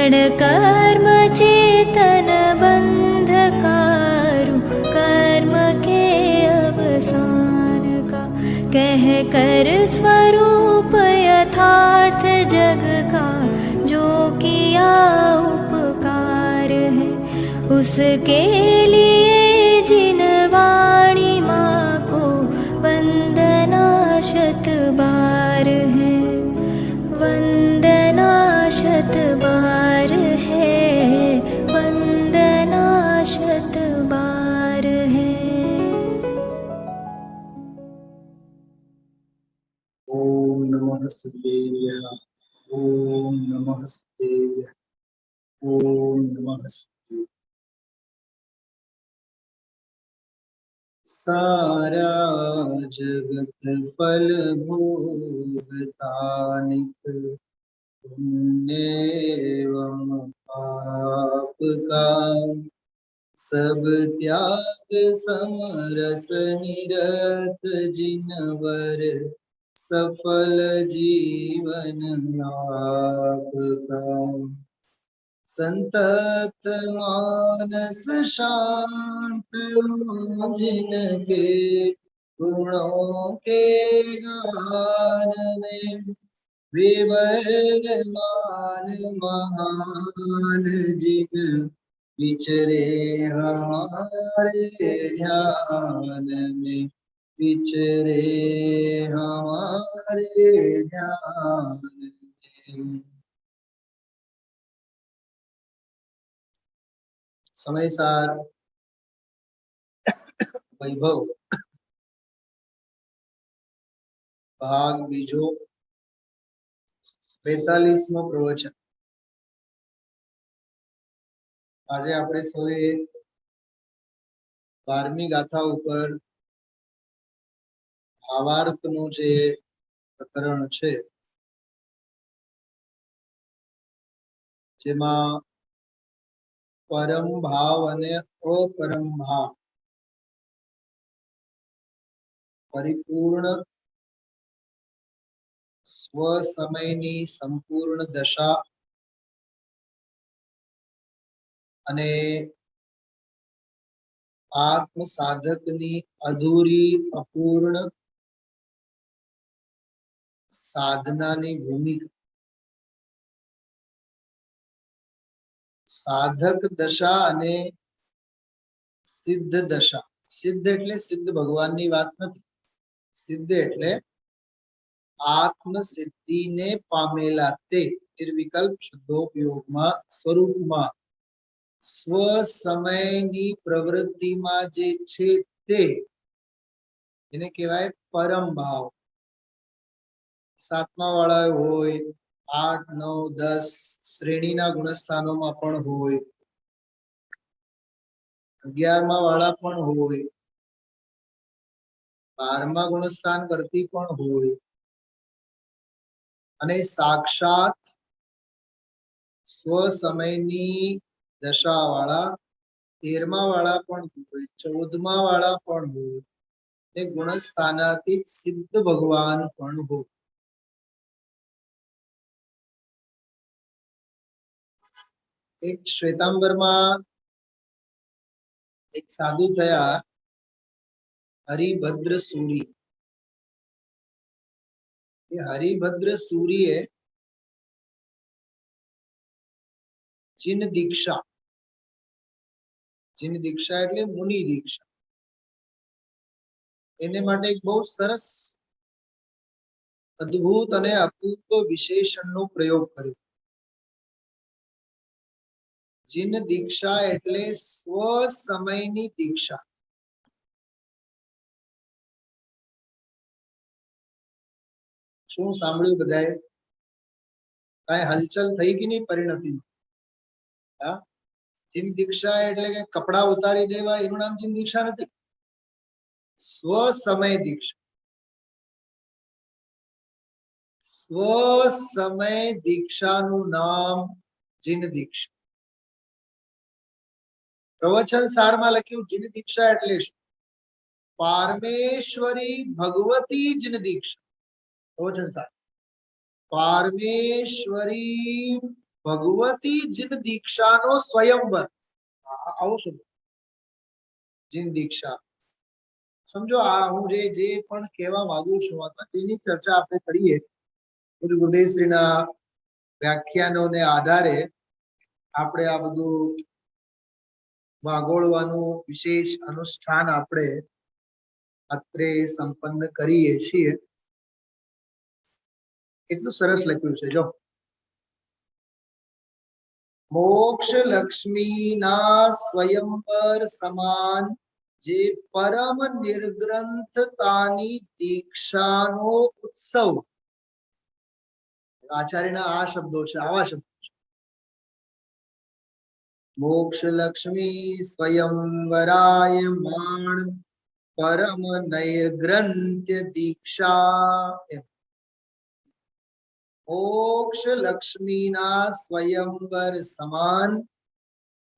क्षण कर्म चेतन बंधकारु कर्म के अवसान का, कह कर स्वरूप यथार्थ जग का जो किया उपकार है, उसके लिए जिन वाणी माँ को वंदना शत बार है, वंदना शत बार है, वंदना शत बार है। ओम नमः सिद्धेभ्यः, ओम नमः सिद्धेभ्यः, ओम नमः सिद्धेभ्यः। सारा जगत फल भोगता नित, पुण्य एवं पाप का सब त्याग समरस निरत जिनवर, सफल जीवन आपका। संतत मानस शांत जिनके गुणों के गान में, विवर्धमान महान जिन विचरे हमारे ध्यान में, विचरे हमारे ध्यान में। समयसार वैभव भाग बीजो 45મો પ્રવચન। આજે આપણે સૌએ 12મી ગાથા ઉપર ભાવાર્થનું જે પ્રકરણ છે, જેમાં પરમ ભાવ અને અપરમ ભાવ, પરિપૂર્ણ સ્વ સમયની સંપૂર્ણ દશા અને આત્મ સાધકની અધૂરી અપૂર્ણ સાધનાની ભૂમિકા, સાધક દશા અને સિદ્ધ દશા। સિદ્ધ એટલે સિદ્ધ ભગવાનની વાત નથી, સિદ્ધ એટલે આત્મ સિદ્ધિને પામેલા તે નિર્વિકલ્પ શુદ્ધોપયોગમાં સ્વરૂપમાં સ્વ સમયની પ્રવૃત્તિમાં જે છે તે એને કહેવાય પરમ ભાવ। 7મા વાળા હોય, 8, 9, 10 શ્રેણીના ગુણસ્થાનોમાં પણ હોય, 11મા વાળા પણ હોય, 12મા ગુણસ્થાન કરતી પણ હોય, અને સાક્ષાત સ્વ સમયની દશા વાળા 13મા વાળા પણ હોય, 14મા વાળા પણ હોય, ને ગુણસ્થાનાતીત સિદ્ધ ભગવાન પણ હોય। એક શ્વેતાંબરમાં એક સાધુ થયા, હરિભદ્ર સુરી। એ હરિભદ્ર સુરીએ જીન દીક્ષા, જીન દીક્ષા એટલે મુનિ દીક્ષા, એને માટે એક બહુ સરસ અદ્ભુત અને અપૂર્વ વિશેષણનો પ્રયોગ કર્યો। જીન દીક્ષા એટલે સ્વ સમયની દીક્ષા। શું સાંભળ્યું બધાએ? કાંઈ હલચલ થઈ કે નહીં પરિણતિ? હા, જીન દીક્ષા એટલે કે કપડા ઉતારી દેવા, એનું નામ જીન દીક્ષા નથી, સ્વ સમય દીક્ષા। સ્વ સમય દીક્ષાનું નામ જીન દીક્ષા। પ્રવચન સારમાં લખ્યું જીન દીક્ષા એટલે શું? પારમેશ્વરી ભગવતી જીન દીક્ષા। પ્રવચન સાર, પારમેશ્વરી ભગવતી જીન દીક્ષાનો સ્વયંવર. આવો શું જીન દીક્ષા સમજો. આ હું જે પણ કહેવા માંગુ છું તેની ચર્ચા આપણે કરીએ. ગુરુદેવશ્રીના વ્યાખ્યાનોને આધારે આપણે આ બધું વાગોળવાનું વિશેષ અનુષ્ઠાન આપણે અત્રે સંપન્ન કરીએ છીએ. કેટલું સરસ લખ્યું છે જો. મોક્ષ લક્ષ્મીના સ્વયંવર સમાન જે પરમ નિર્ગ્રંથતાની દીક્ષાનો ઉત્સવ. આચાર્યના આ શબ્દો છે, આવા શબ્દો છે. મોક્ષ લક્ષ્મી સ્વયંવરાયમાણ પરમ નૈર્ગ્રંથ્ય દીક્ષા. મોક્ષ લક્ષ્મીના સ્વયંવર સમાન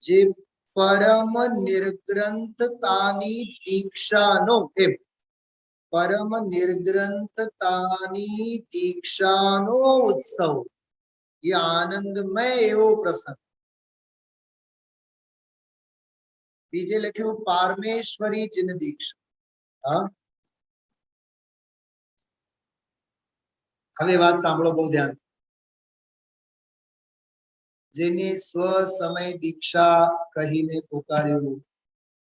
જે પરમ નિર્ગ્રંથતાની દીક્ષાનો એમ પરમ નિર્ગ્રંથતાની દીક્ષાનો ઉત્સવ. એ આનંદમય એવો પ્રસંગ. બીજે લખ્યું પારમેશ્વરી જીન દીક્ષા. હા, હવે વાત સાંભળો બહુ ધ્યાન. જેને સ્વ સમય દીક્ષા કહીને પોકાર્યું,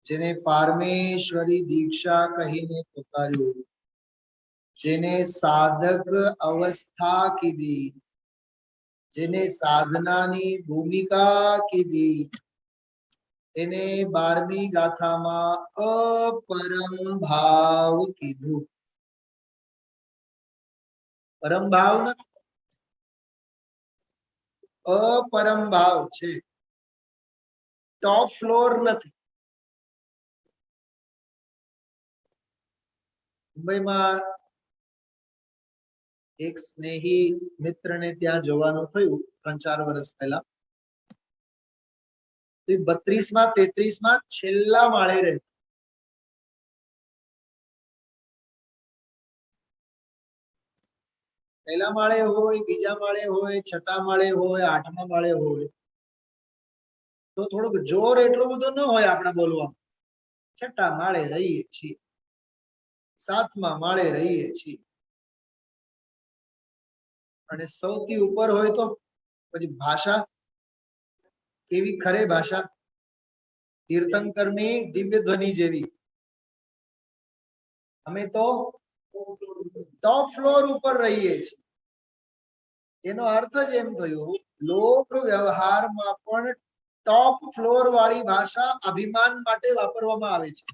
જેને પારમેશ્વરી દીક્ષા કહીને પોકાર્યું, જેને સાધક અવસ્થા કીધી, જેને સાધનાની ભૂમિકા કીધી, એને 12મી ગાથામાં અપરમ ભાવ કીધું. પરમ ભાવ નથી, અપરમ ભાવ છે. ટોપ ફ્લોર નથી. મુંબઈમાં એક સ્નેહી મિત્રને ત્યાં જવાનું થયું 3-4 વર્ષ પહેલા. 32માં 33માં છેલ્લા માળે રહે. પહેલા માળે હોય, બીજા માળે હોય, છઠ્ઠા માળે હોય, 8મા માળે હોય તો થોડુંક જોર એટલું બધું ન હોય આપણા બોલવામાં. છઠ્ઠા માળે રહીએ છીએ, 7મા માળે રહીએ છીએ. અને સૌથી ઉપર હોય તો પછી ભાષા કેવી ખરે ભાષા, તીર્થંકરની દિવ્ય ધ્વનિ જેવી. અમે તો ટોપ ફ્લોર ઉપર રહીએ છીએ. એનો અર્થ જ એમ થયો લોક વ્યવહારમાં પણ ટોપ ફ્લોર વાળી ભાષા અભિમાન માટે વાપરવામાં આવે છે.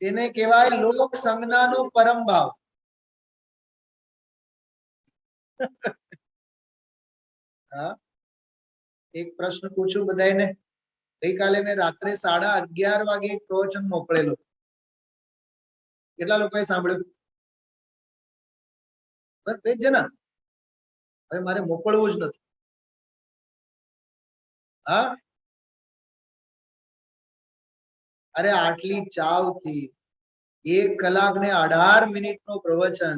તેને કહેવાય લોક સંજ્ઞાનો પરમ ભાવ. હા, એક પ્રશ્ન પૂછું બધાને. ગઈકાલે મેં રાત્રે 11:30 વાગે એક પ્રવચન મોકલેલો. કેટલા લોકોએ સાંભળ્યું? બસ 2 જણા. હવે મારે મોકલવું જ નથી. હા, અરે આટલી ચાવથી 1 કલાક ને 18 મિનિટનો પ્રવચન.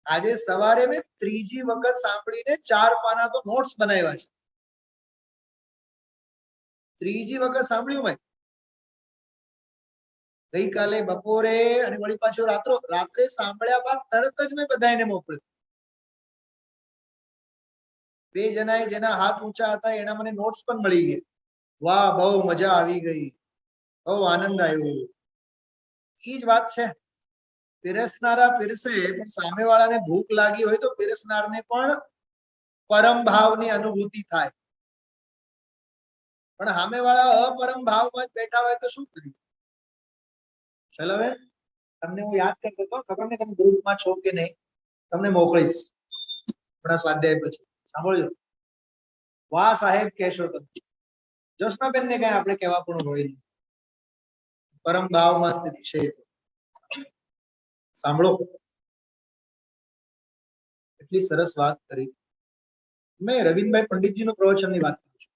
આજે સવારે મેં 3જી વખત સાંભળીને 4 પાના તો નોટ્સ બનાવ્યા છે. 3જી વખત સાંભળ્યું મેં. ગઈકાલે બપોરે અને વળી પાછું રાત્રે સાંભળ્યા બાદ તરત જ મેં બધાને મોકલ્યું. 2 જણાએ જેના હાથ ઊંચા હતા એના મને નોટ્સ પણ મળી ગયા. વાહ, બહુ મજા આવી ગઈ, બહુ આનંદ આવ્યો. એ જ વાત છે. પીરસનારા પીરસે પણ સામેવાળાને ભૂખ લાગી હોય તો પીરસનારને પણ પરમ ભાવની અનુભૂતિ થાય. પણ સામેવાળા અપરમ ભાવમાં જ બેઠા હોય તો શું કરીએ? ચલો હવે તમને હું યાદ કરતો હતો, ખબર નહીં તમે ગ્રુપમાં છો કે નહીં. તમને મોકલીશ થોડા સ્વાધ્યાય પછી. સાંભળજો. વાહ સાહેબ કહેશો તમે. જોશનાબેનને કઈ આપણે કહેવા પણ હોય નહીં. પરમ ભાવમાં સ્થિતિ છે. સાંભળો, એટલી સરસ વાત કરી. મેં રવિન્દ્રભાઈ પંડિતજીનું પ્રવચનની વાત કરું છું.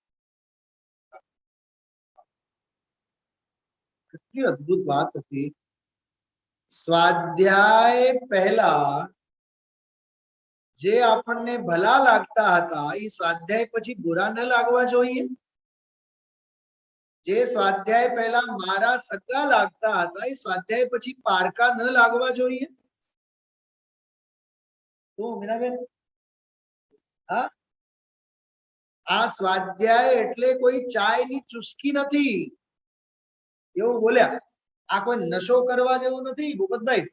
કેટલી અદ્ભુત વાત હતી. સ્વાધ્યાય પહેલા જે આપણને ભલા લાગતા હતા એ સ્વાધ્યાય પછી બુરા ન લાગવા જોઈએ. જે સ્વાધ્યાય પહેલા મારા સગા લાગતા હતા એ સ્વાધ્યાય પછી પારકા ન લાગવા જોઈએ. તો મીનાબેન, હા, આ સ્વાધ્યાય એટલે કોઈ ચાયની ચુસ્કી નથી એવું બોલ્યા. આ કોઈ નશો કરવા જેવું નથી ભૂપતભાઈ.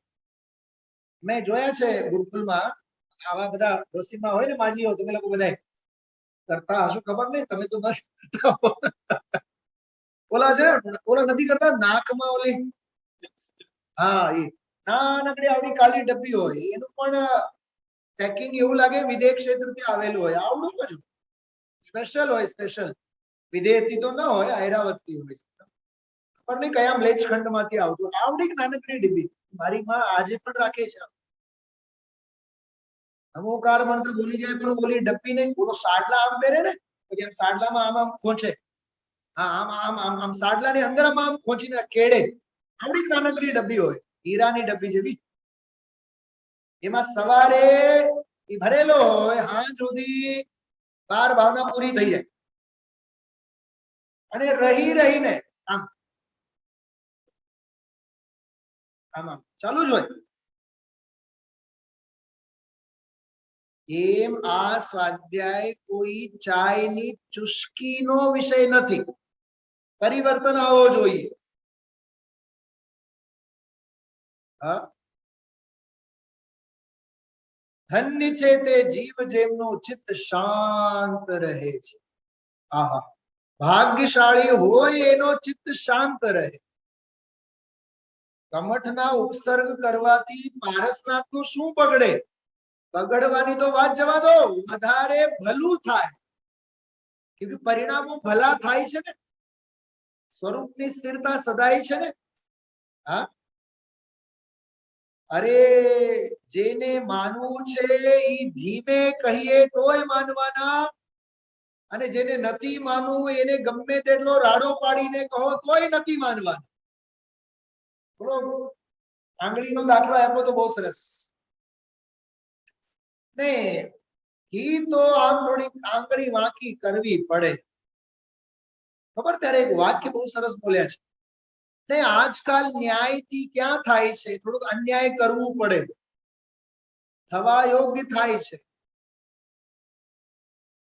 મેં જોયા છે ગુરુકુલમાં આવા બધા ડોસીમાં હોય ને માજીઓ, તમે લોકો બધા કરતા હશો ખબર નહીં, તમે તો બસ ઓલા છે ઓલા નથી કરતા નાકમાં ઓલી, હા એ નાનકડી આવડી કાલી ડબ્બી હોય એનું પણ પેકિંગ એવું લાગે વિદેશ ક્ષેત્રથી આવેલું હોય, આવડું બધું સ્પેશિયલ હોય. સ્પેશિયલ વિદેશથી તો ના હોય, ઐરાવતથી હોય, ખબર નહીં કયા મ્લેચ્છ ખંડમાંથી આવતું, આવડી નાનકડી ડબ્બી. મારી માં આજે પણ રાખે છે. અમુક વાર મંત્ર ભૂલી જાય પણ ઓલી ડબ્બી ને ઓલો સાડલા આમ પહેરે ને, પછી આમ સાડલામાં આમ આમ ખોંચે, હા આમ આમ આમ આમ સાડલા ની અંદર આમ ખોંચીને કેળે, આવડી નાનકડી ડબ્બી હોય, હીરાની ડબ્બી જેવી. એમાં સવારે એ ભરેલો હોય, હાંજ સુધી 12 ભાવના પૂરી થઈ જાય અને રહી રહીને આમ આમ આમ ચાલુ જ હોય. એમ આ સ્વાધ્યાય કોઈ ચાયની ચુસ્કીનો વિષય નથી. પરિવર્તન આવવો જોઈએ. હા, ધન્ય છે તે જીવ જેમનું ચિત્ત શાંત રહે છે. આહા, ભાગ્યશાળી હોય એનો ચિત્ત શાંત રહે. કમઠના ઉપસર્ગ કરવાથી પારસનાથનું શું બગડે? બગડવાની તો વાત જવા દો, વધારે ભલું થાય. કે પરિણામો ભલા થાય છે ને, સ્વરૂપની સ્થિરતા સદાય છે ને. હા, અરે જેને માનવું છે એ ધીમે કહીએ તોય માનવાના, અને જેને નથી માનવું એને ગમે તેટલો રાડો પાડીને કહો તોય નથી માનવાના. બોલો, આંગળીનો દાખલો આપ્યો તો બહુ સરસ ને. ઘી તો આમ થોડીક આંગળી વાંકી કરવી પડે, ખબર? ત્યારે એક વાક્ય બહુ સરસ બોલ્યા છે ને, આજકાલ ન્યાયથી ક્યાં થાય છે, થોડુંક અન્યાય કરવું પડે, થવા યોગ્ય થાય છે.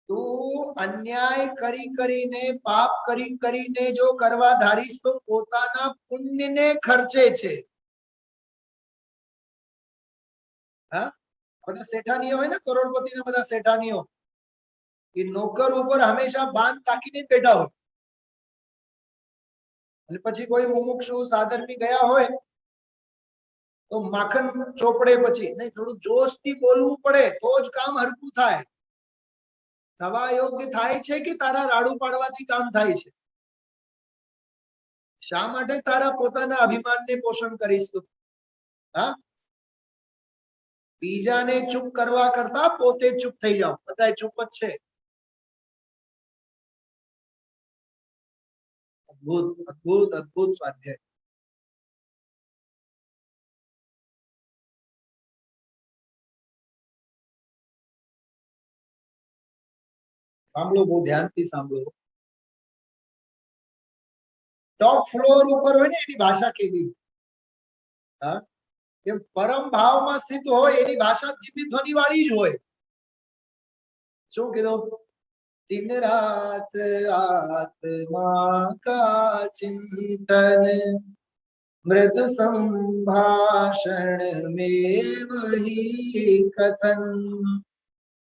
તો અન્યાય કરી કરીને, પાપ કરી કરીને જો કરવા ધારીશ તો પોતાના પુણ્યને ખર્ચે છે. હા, બધા શેઠાનીઓ હોય ને, કરોડપતિના બધા શેઠાનીઓ, એ નોકર ઉપર હંમેશા બાંધ તાકીને બેઠા હોય. અને પછી કોઈ મુમુક્ષુ સાધર્મી ગયા હોય તો માખણ ચોપડે, પછી નહીં, થોડું જોશથી બોલવું પડે તો જ કામ હરખું થાય. થવા યોગ્ય થાય છે કે તારા રાડું પાડવાથી કામ થાય છે? શા માટે તારા પોતાના અભિમાનને પોષણ કરીશ તું? હા, બીજાને ચૂપ કરવા કરતા પોતે ચૂપ થઈ જાઓ. બધા ચૂપ જ છે. અદ્ભુત અદ્ભુત અદ્ભુત સ્વાધ્યાય. સાંભળો, બહુ ધ્યાનથી સાંભળો. ટોપ ફ્લોર ઉપર હોય ને એની ભાષા કેવી? હા, એમ પરમ ભાવમાં સ્થિત હોય એની ભાષા ધીમી ધ્વનિ વાળી જ હોય. શું કીધું? दिन रात आत्मा का चिंतन, मृदु संभाषण में वही कथन,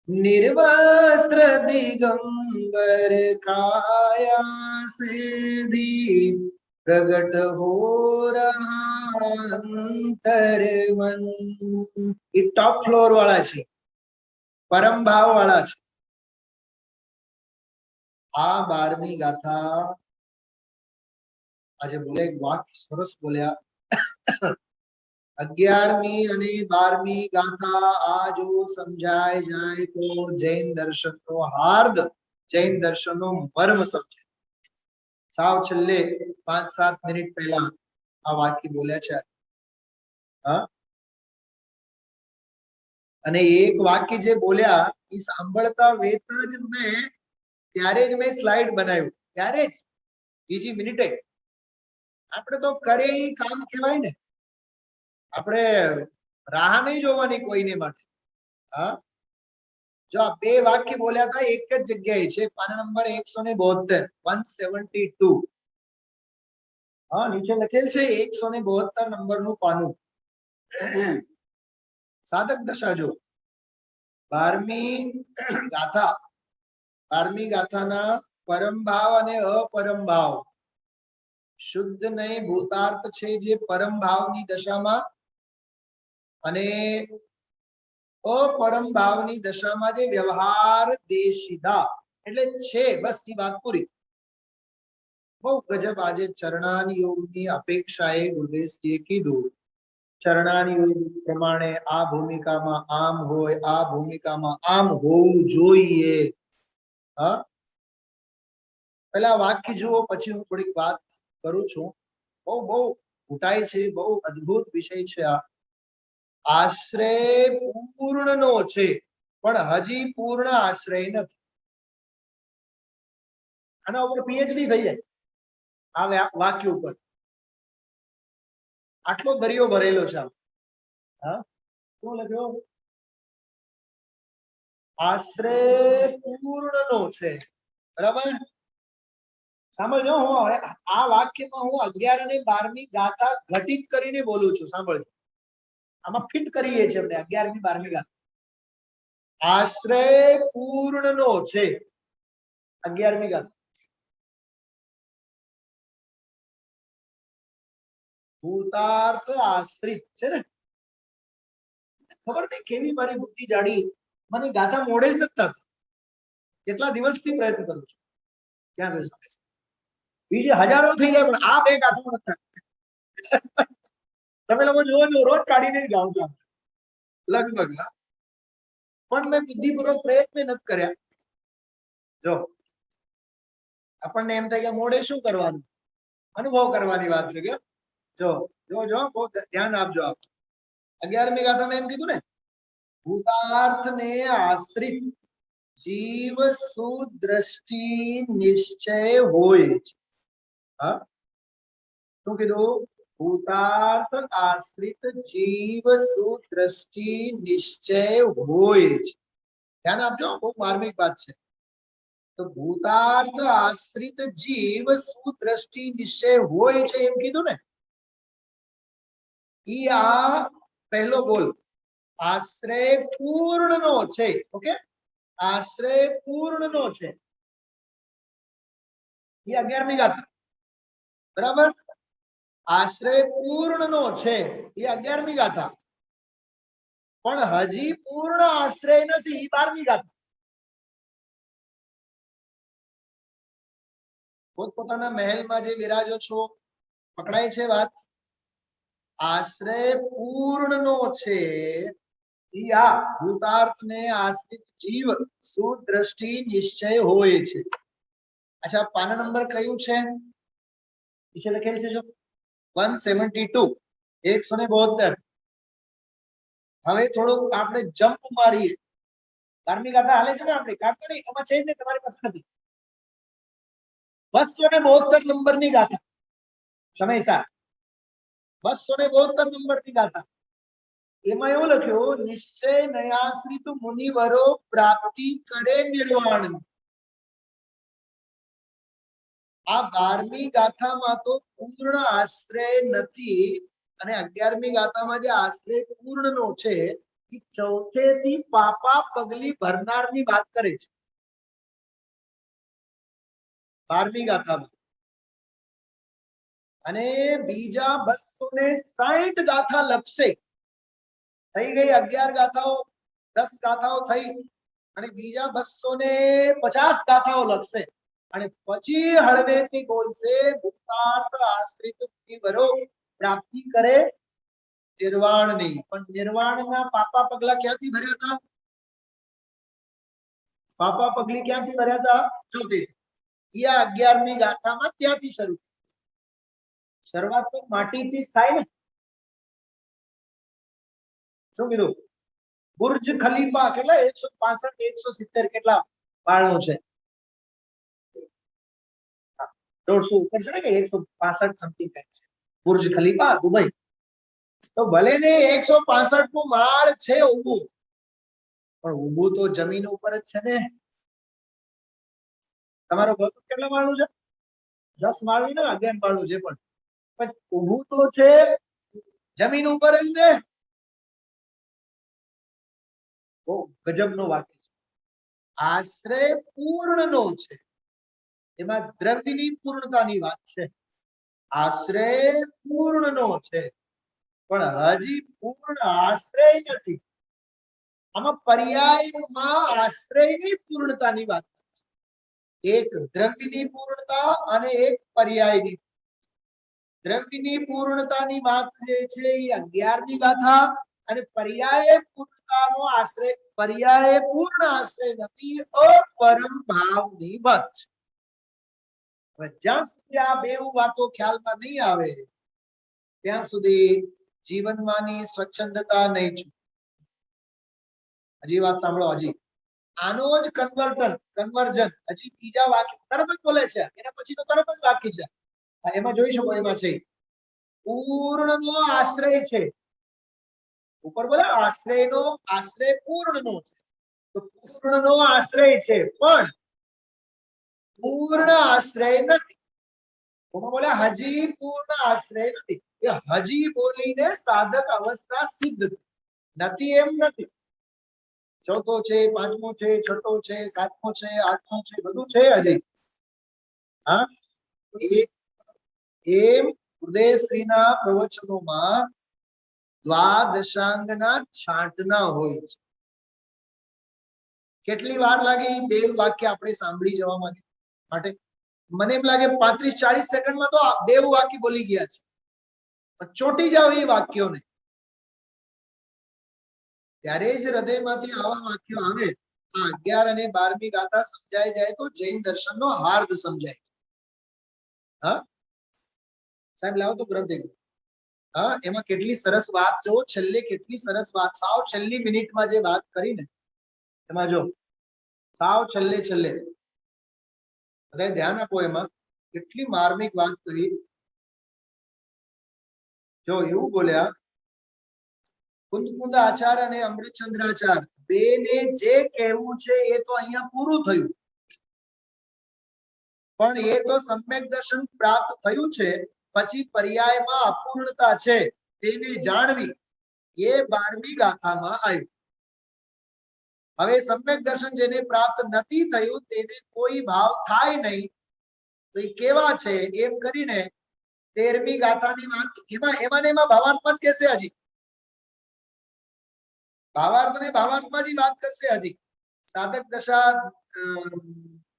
निर्वस्त्र दिगंबर काया से भी प्रगट हो रहा अंतर मन. ये टॉप फ्लोर वाला છે, પરમ ભાવ વાળા છે. આ 12મી ગાથા આજે બોલે એક વાક્ય સરસ બોલ્યા. 11મી અને 12મી ગાથા આ જો સમજાય જાય તો જૈન દર્શનનો હાર્દ, જૈન દર્શનનો મર્મ સમજાય. સાવ છેલ્લે 5-7 મિનિટ પહેલા આ વાક્ય બોલ્યા છે. હા, અને એક વાક્ય જે બોલ્યા એ સાંભળતા વેતા જ મેં ત્યારે જ મેં સ્લાઇડ બનાવ્યું, ત્યારે જ બીજી મિનિટે. આપણે તો કરે એ કામ કહેવાય ને, આપણે રાહ નહીં જોવાની કોઈને માટે. હા, જો આ બે વાક્ય બોલ્યા હતા એક જ જગ્યાએ છે, પાના નંબર 172 172. હા, નીચે લખેલ છે 172 નંબરનું પાનું. સાધક દશા જો 12મી ગાથા, 12મી ગાથાના પરમ ભાવ અને અપરમ ભાવ. શુદ્ધ નહીં ભૂતાર્થ છે જે પરમ ભાવની દશામાં, અને અપરમ ભાવની દશામાં જે વ્યવહાર દેશિદા એટલે છે. બસ એ વાત પૂરી. બહુ ગજબ. આજે ચરણાન યોગની અપેક્ષાએ ગુરુદેવજીએ કીધું ચરણાન યોગ પ્રમાણે આ ભૂમિકામાં આમ હોય, આ ભૂમિકામાં આમ હોવું જોઈએ. હા, પેલા વાક્ય જુઓ પછી હું થોડીક વાત કરું છું. બહુ બહુ ઘૂંટાય છે, બહુ અદ્ભુત વિષય છે આ. આશ્રય પૂર્ણનો છે પણ હજી પૂર્ણ આશ્રય નથી. આના ઉપર પીએચડી થઈ જાય આ વાક્ય ઉપર. આટલો દરિયો ભરેલો છે. હા, શું લખ્યો? આશ્રય પૂર્ણનો છે. બરાબર, સાંભળજો. હું હવે આ વાક્યમાં હું 11 અને 12મી ગાથા ઘટિત કરીને બોલું છું. સાંભળજો, આમાં ફિટ કરીએ છીએ આપણે 11 ની 12મી ગાથા. આશ્રય પૂર્ણનો છે 11મી ગાથા. ભૂતાર્થ આશ્રિત છે ને. ખબર નહીં કેવી મારી બુદ્ધિ જાડી, મને ગાથા મોડે જ નથી થતી. કેટલા દિવસથી પ્રયત્ન કરું છું. ક્યાં ગયો સમય? બીજી હજારો થઈ જાય પણ આ બે ગાથા નથી. તમે લોકો જોવો છો રોજ કાઢીને ગાઉં છું લગભગ. પણ મેં બુદ્ધિપૂર્વક પ્રયત્ન નથી કર્યા. જો આપણને એમ થાય કે મોડે શું કરવાનું, અનુભવ કરવાની વાત છે. કે જો જો જો બહુ ધ્યાન આપજો. આપ 11મી ગાથામાં એમ કીધું ને, ભૂતાર્થ ને આશ્રિત જીવ સુદ્રષ્ટિ નિશ્ચય હોય. હા, શું કીધું? ભૂતાર્થ આશ્રિત જીવ સુદ્રષ્ટિ નિશ્ચય હોય. ધ્યાન આપજો, બહુ માર્મિક વાત છે. તો ભૂતાર્થ આશ્રિત જીવ સુદ્રષ્ટિ નિશ્ચય હોય છે એમ કીધું ને. ઈ આ પહેલો બોલ આશ્રય પૂર્ણનો છે. ઓકે, આશ્રય પૂર્ણનો છે. એ 11મી ગાથા. બરાબર, આશ્રય પૂર્ણનો છે એ 11મી ગાથા. પણ હજી પૂર્ણ આશ્રય નથી એ 12મી ગાથા. પોતપોતાના મહેલમાં જે વિરાજો છો, પકડાય છે વાત. આશ્રય પૂર્ણનો છે ઈ આ ભૂતાર્થ ને આશ્રિત જીવ સુદ્રષ્ટિ નિશ્ચય હોય છે. અચ્છા, પાના નંબર કયું છે? નીચે લખેલ છે જો 172 172. હવે થોડુંક આપણે જમ્પ મારીએ. 12મી ગાથા હાલે છે ને, આપણે કાઢતા નહીં, એમાં છે જ ને, તમારી પાસે નથી. 272 નંબરની ગાથા સમયસાર. 272 નંબરની ગાથા. એમાં એવું લખ્યું, નિશ્ચય નયાશ્રિત મુનિવરો પ્રાપ્તિ કરે નિર્વાણ. આ 12મી ગાથામાં તો પૂર્ણ આશ્રય નથી, અને 11મી ગાથામાં જે આશ્રય પૂર્ણનો છે એ ચોથેથી પાપા પગલી ભરનારની વાત કરે છે 12મી ગાથામાં. અને બીજા 260 ગાથા લખશે. થઈ ગઈ 11 ગાથાઓ, 10 ગાથાઓ થઈ, અને બીજા 250 ગાથાઓ લખશે. અને પછી હળવેથી બોલશે, ભૂતાર્થ આશ્રિત મુનિવરો પ્રાપ્તિ કરે નિર્વાણની. પણ નિર્વાણના પાપા પગલા ક્યાંથી ભર્યા હતા? પાપા પગલી ક્યાંથી ભર્યા હતા? ચોથી. એ 11મી ગાથામાં ત્યાંથી શરૂ. શરૂઆત તો માટીથી જ થાય ને. શું કીધું? બુર્જ ખલીફા કેટલા 165 170 કેટલા માળનું છે? 150 ઉપર છે ને કે 165 સમથિંગ કઈક છે બુર્જ ખલીફા દુબઈ. તો ભલે ને 165 નું માળ છે ઊભું, પણ ઊભું તો જમીન ઉપર જ છે ને. તમારો ઘર કેટલા માળનું છે? 10 માળનું ને 11 માળનું છે, પણ ઊભું તો છે જમીન ઉપર જ ને. બહુ ગજબનો વાક્ય છે. આશ્રય પૂર્ણનો છે, એમાં દ્રવ્યની પૂર્ણતાની વાત છે. આશ્રય પૂર્ણનો છે, પણ હજી પૂર્ણ આશ્રય નથી. આમાં પર્યાયમાં આશ્રયની પૂર્ણતાની વાત છે. એક દ્રવ્યની પૂર્ણતા અને એક પર્યાયની. દ્રવ્યની પૂર્ણતાની વાત જે છે એ 11મી ગાથા, અને પર્યાય પૂર્ણતાનો આશ્રય, પર્યાય પૂર્ણ આશ્રય નથી, અપરમ ભાવની વાત છે. હવે જ્યાં સુધી આ બે વાતો ખ્યાલમાં નહીં આવે ત્યાં સુધી જીવનમાંની સ્વચ્છંદતા નહીં છૂટે. હજી વાત સાંભળો. હજી આનો જ કન્વર્જન હજી બીજા વાક્ય તરત જ બોલે છે, એના પછીનો તરત જ વાક્ય છે. એમાં જોઈ શકો, એમાં છે પૂર્ણનો આશ્રય છે. ઉપર બોલે આશ્રયનો આશ્રય પૂર્ણનો છે, તો પૂર્ણનો આશ્રય છે પણ પૂર્ણ આશ્રય નથી. બોલે હજી પૂર્ણ આશ્રય નથી. એ હજી બોલીને સાધક અવસ્થા સિદ્ધ નથી એમ નથી. ચોથો છે, પાંચમો છે, છઠ્ઠો છે, સાતમો છે, આઠમો છે, બધું છે હજી. હા, એમ હૃદયશ્રીના પ્રવચનોમાં દ્વાદશાંગના છાંટના હોય છે. કેટલી વાર લાગે એ બે વાક્ય આપણે સાંભળી જવા માટે? મને એમ લાગે 35-40 સેકન્ડમાં તો બે વાક્ય બોલી ગયા છે. ચોટી જાવ એ વાક્યોને, ત્યારે જ હૃદયમાંથી આવા વાક્યો આવે. આ 11 અને 12મી ગાથા સમજાઈ જાય તો જૈન દર્શનનો હાર્દ સમજાય. હા સાહેબ, લાવો તો ગ્રંથ એક. હા, એમાં કેટલી સરસ વાત જો છેલ્લે, કેટલી સરસ વાત સાવ છેલ્લી મિનિટમાં જે વાત કરીને એમાં જો સાવ છેલ્લે બધા ધ્યાન આપો, એમાં કેટલી માર્મિક વાત કરી. જો એવું બોલ્યા, કુંદકુંદ આચાર્ય અને અમૃતચંદ્રાચાર્ય બેને જે કહેવું છે એ તો અહીંયા પૂરું થયું, પણ એ તો સમ્યક દર્શન પ્રાપ્ત થયું છે. પછી પર્યાયમાં અપૂર્ણતા છે તેને જાણવી, એ 12મી ગાથામાં આવ્યું. હવે સમ્યક દર્શન જેને પ્રાપ્ત નથી થયું તેને કોઈ ભાવ થાય નહીં, તો એ કેવા છે એમ કરીને 13મી ગાથાની વાત. એમાં ભાવાર્થમાં જ કહેશે. હજી ભાવાર્થ અને ભાવાર્થમાં જ વાત કરશે. હજી સાધક દશા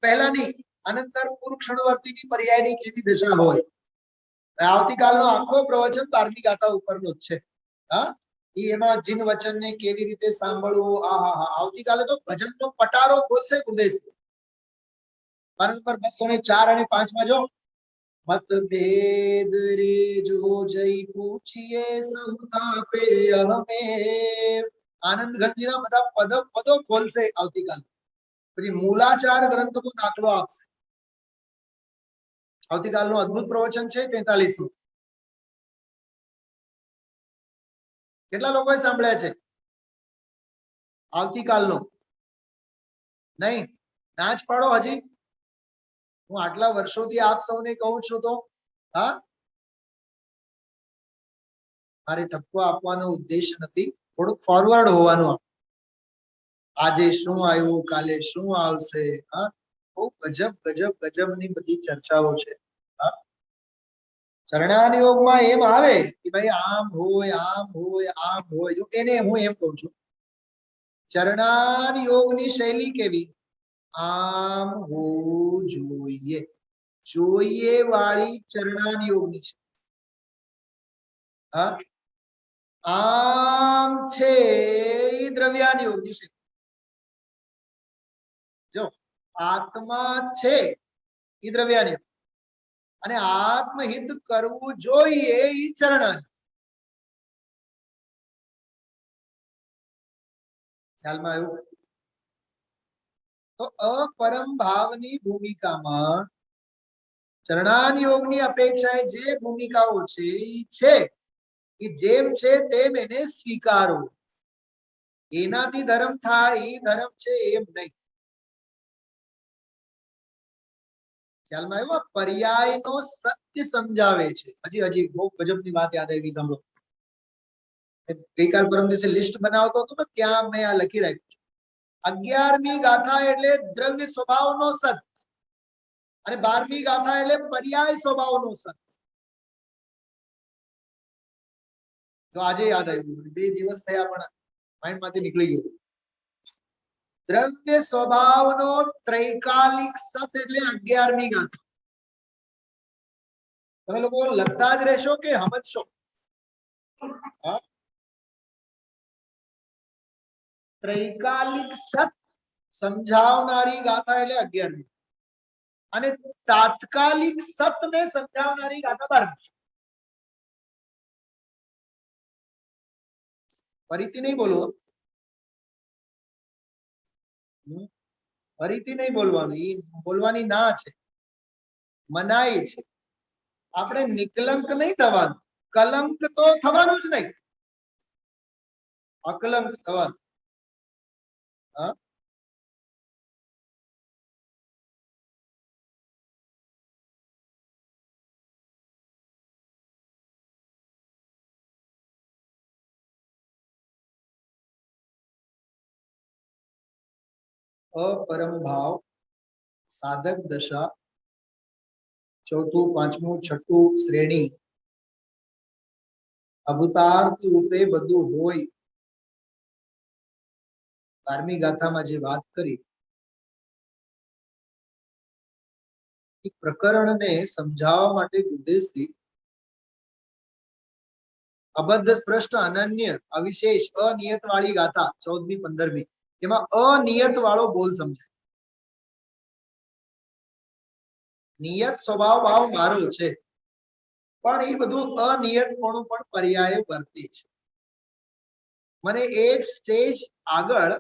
પહેલાની અનંતર પૂર્વક્ષણવર્તીની પર્યાયની કેવી દશા હોય. આવતીકાલનો આખો પ્રવચન 12મી ગાથા ઉપરનો જ છે. હા, એમાં જીન વચનને કેવી રીતે સાંભળવું. આવતીકાલે તો ભજનનો પટારો ખોલશે ગુરુદેવ. નંબર 204 અને 5 માં જો, મતભેદ રે જો જય પૂછીએ સંતાપે અમે. આનંદ ગંજીના બધા પદો ખોલશે આવતીકાલે. પછી મૂલાચાર ગ્રંથનો દાખલો આપશે. આવતીકાલનું અદ્ભુત પ્રવચન છે 43મું. કેટલા લોકોએ સાંભળ્યા છે આવતીકાલનો? નહીં, ના જ પાડો. હજી હું આટલા વર્ષોથી આપ સૌને કહું છું તો હા, મારે ઠપકો આપવાનો ઉદ્દેશ નથી, થોડુંક ફોરવર્ડ હોવાનું. આજે શું આવ્યું, કાલે શું આવશે. હા, બહુ ગજબની બધી ચર્ચાઓ છે. ચરણાન યોગમાં એમ આવે કે ભાઈ આમ હોય, આમ હોય, આમ હોય. જો એને હું એમ કહું છું, ચરણાન યોગની શૈલી કેવી? આમ હોવું જોઈએ વાળી ચરણાન યોગની છે. હા, આમ છે એ દ્રવ્યાન યોગની છે. જો આત્મા છે એ દ્રવ્યાન યોગ, અને આત્મહિત કરવું જોઈએ એ ચરણાન. ખ્યાલમાં આવ્યું? તો अपरम ભાવની ભૂમિકામાં ચરણાન યોગની અપેક્ષાએ જે ભૂમિકાઓ છે એ છે કે જેમ છે તેમ એને સ્વીકારો. એનાથી ધર્મ થાય એ ધર્મ છે એમ નહીં. ખ્યાલમાં આવ્યું? પર્યાયનો સત્ય સમજાવે છે. હજી બહુ ગજબની વાત યાદ આવી. સાંભળો, ગઈકાલ પરમ દિવસે લિસ્ટ બનાવતો હતો ને, ત્યાં મેં આ લખી રાખ્યું. 11મી ગાથા એટલે દ્રવ્ય સ્વભાવનો સત અને 12મી ગાથા એટલે પર્યાય સ્વભાવનો સત. તો આજે યાદ આવ્યું, 2 દિવસ થયા પણ માઇન્ડ માંથી નીકળી ગયું. દ્રવ્ય સ્વભાવનો ત્રૈકાલિક સત એટલે 11મી ગાથા. તમે લોકો લખતા જ રહેશો કે સમજશો? ત્રૈકાલિક સત સમજાવનારી ગાથા એટલે 11મી અને તાત્કાલિક સત ને સમજાવનારી ગાથા 12મી. ફરીથી નહીં બોલવો, ફરીથી નહીં બોલવાનું. એ બોલવાની ના છે, મનાઈ છે. આપણે નિકલંક નહીં થવાનું, કલંક તો થવાનું જ નહીં, અકલંક થવાનું. હા, अपरम भाव, साधक दशा, चौथું, પાંચમું, છઠ્ઠું શ્રેણી, અભૂતાર્થ રૂપે બધું હોય. 12મી ગાથામાં જે વાત કરી એ પ્રકરણને સમજાવવા માટે ઉદ્દેશથી અબદ્ધ, સ્પષ્ટ, અનન્ય, અવિશેષ, અનિયત વાળી ગાથા 14મી 15મી, એમાં અનિયત વાળો બોલ સમજાય. નિયત સ્વભાવ ભાવ મારો છે, પણ એ બધું અનિયતપણું પણ પર્યાય વર્તે છે. મને એક સ્ટેજ આગળ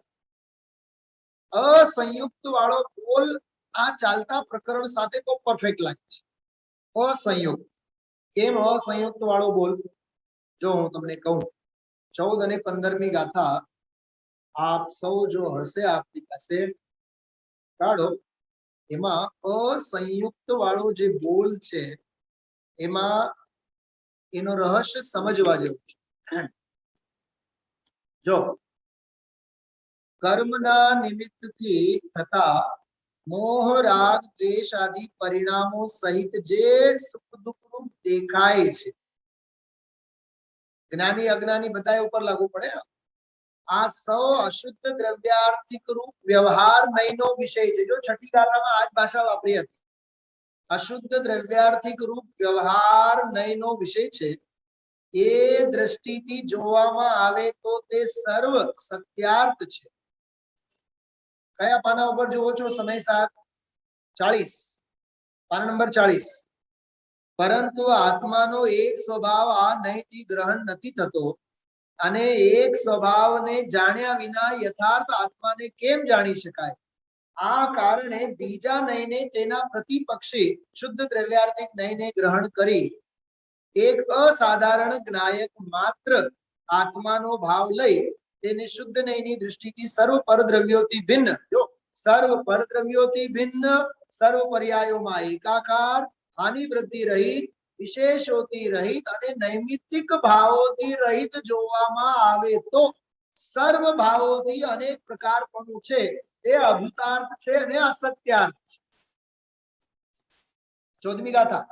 અસંયુક્ત વાળો બોલ આ ચાલતા પ્રકરણ સાથે બહુ પરફેક્ટ લાગે છે. અસંયુક્ત. કેમ અસંયુક્ત વાળો બોલ? જો હું તમને કહું, 14 અને 15મી ગાથા આપ સૌ જો હશે આપની પાસે કાઢો, એમાં અસંયુક્ત વાળો જે બોલ છે એમાં એનો રહસ્ય સમજવા જેવું છે. જો કર્મના નિમિત્તથી થતા મોહ, રાગ, દ્વેષ આદિ પરિણામો સહિત જે સુખ દુઃખનું દેખાય છે, જ્ઞાની અજ્ઞાની બધા ઉપર લાગુ પડે. આ સૌ અશુદ્ધ દ્રવ્યાર્થિક રૂપ વ્યવહાર નયનો વિષય છે. જો છઠ્ઠી ગાથામાં આ જ ભાષા વાપરી હતી. અશુદ્ધ દ્રવ્યાર્થિક રૂપ વ્યવહાર નયનો વિષય છે. એ દ્રષ્ટિથી જોવામાં આવે તો તે સર્વ સત્યાર્થ છે. કયા પાના ઉપર જોવો છો? સમય 40, પાના નંબર 40. પરંતુ આત્માનો એક સ્વભાવ આ નયથી ગ્રહણ નથી થતો અને એક સ્વભાવને જાણ્યા વિના યથાર્થ આત્માને કેમ જાણી શકાય? આ કારણે બીજા નયને તેના પ્રતિપક્ષી શુદ્ધ દ્રવ્યાર્થિક નયને ગ્રહણ કરી એક અસાધારણ જ્ઞાયક માત્ર આત્માનો ભાવ લઈ તેને શુદ્ધ નયની દૃષ્ટિથી સર્વ પરદ્રવ્યોથી ભિન્ન, જો સર્વ પરદ્રવ્યોથી ભિન્ન, સર્વ પર્યાયોમાં એકાકાર, હાનિ વૃદ્ધિ રહિત, વિશેષોથી રહિત અને નૈમિત્તિક ભાવોથી રહિત જોવામાં આવે તો સર્વ ભાવોથી અનેક પ્રકારપણું છે તે અભૂતાર્થ છે અને અસત્યાર્થ છે. 14મી ગાથા,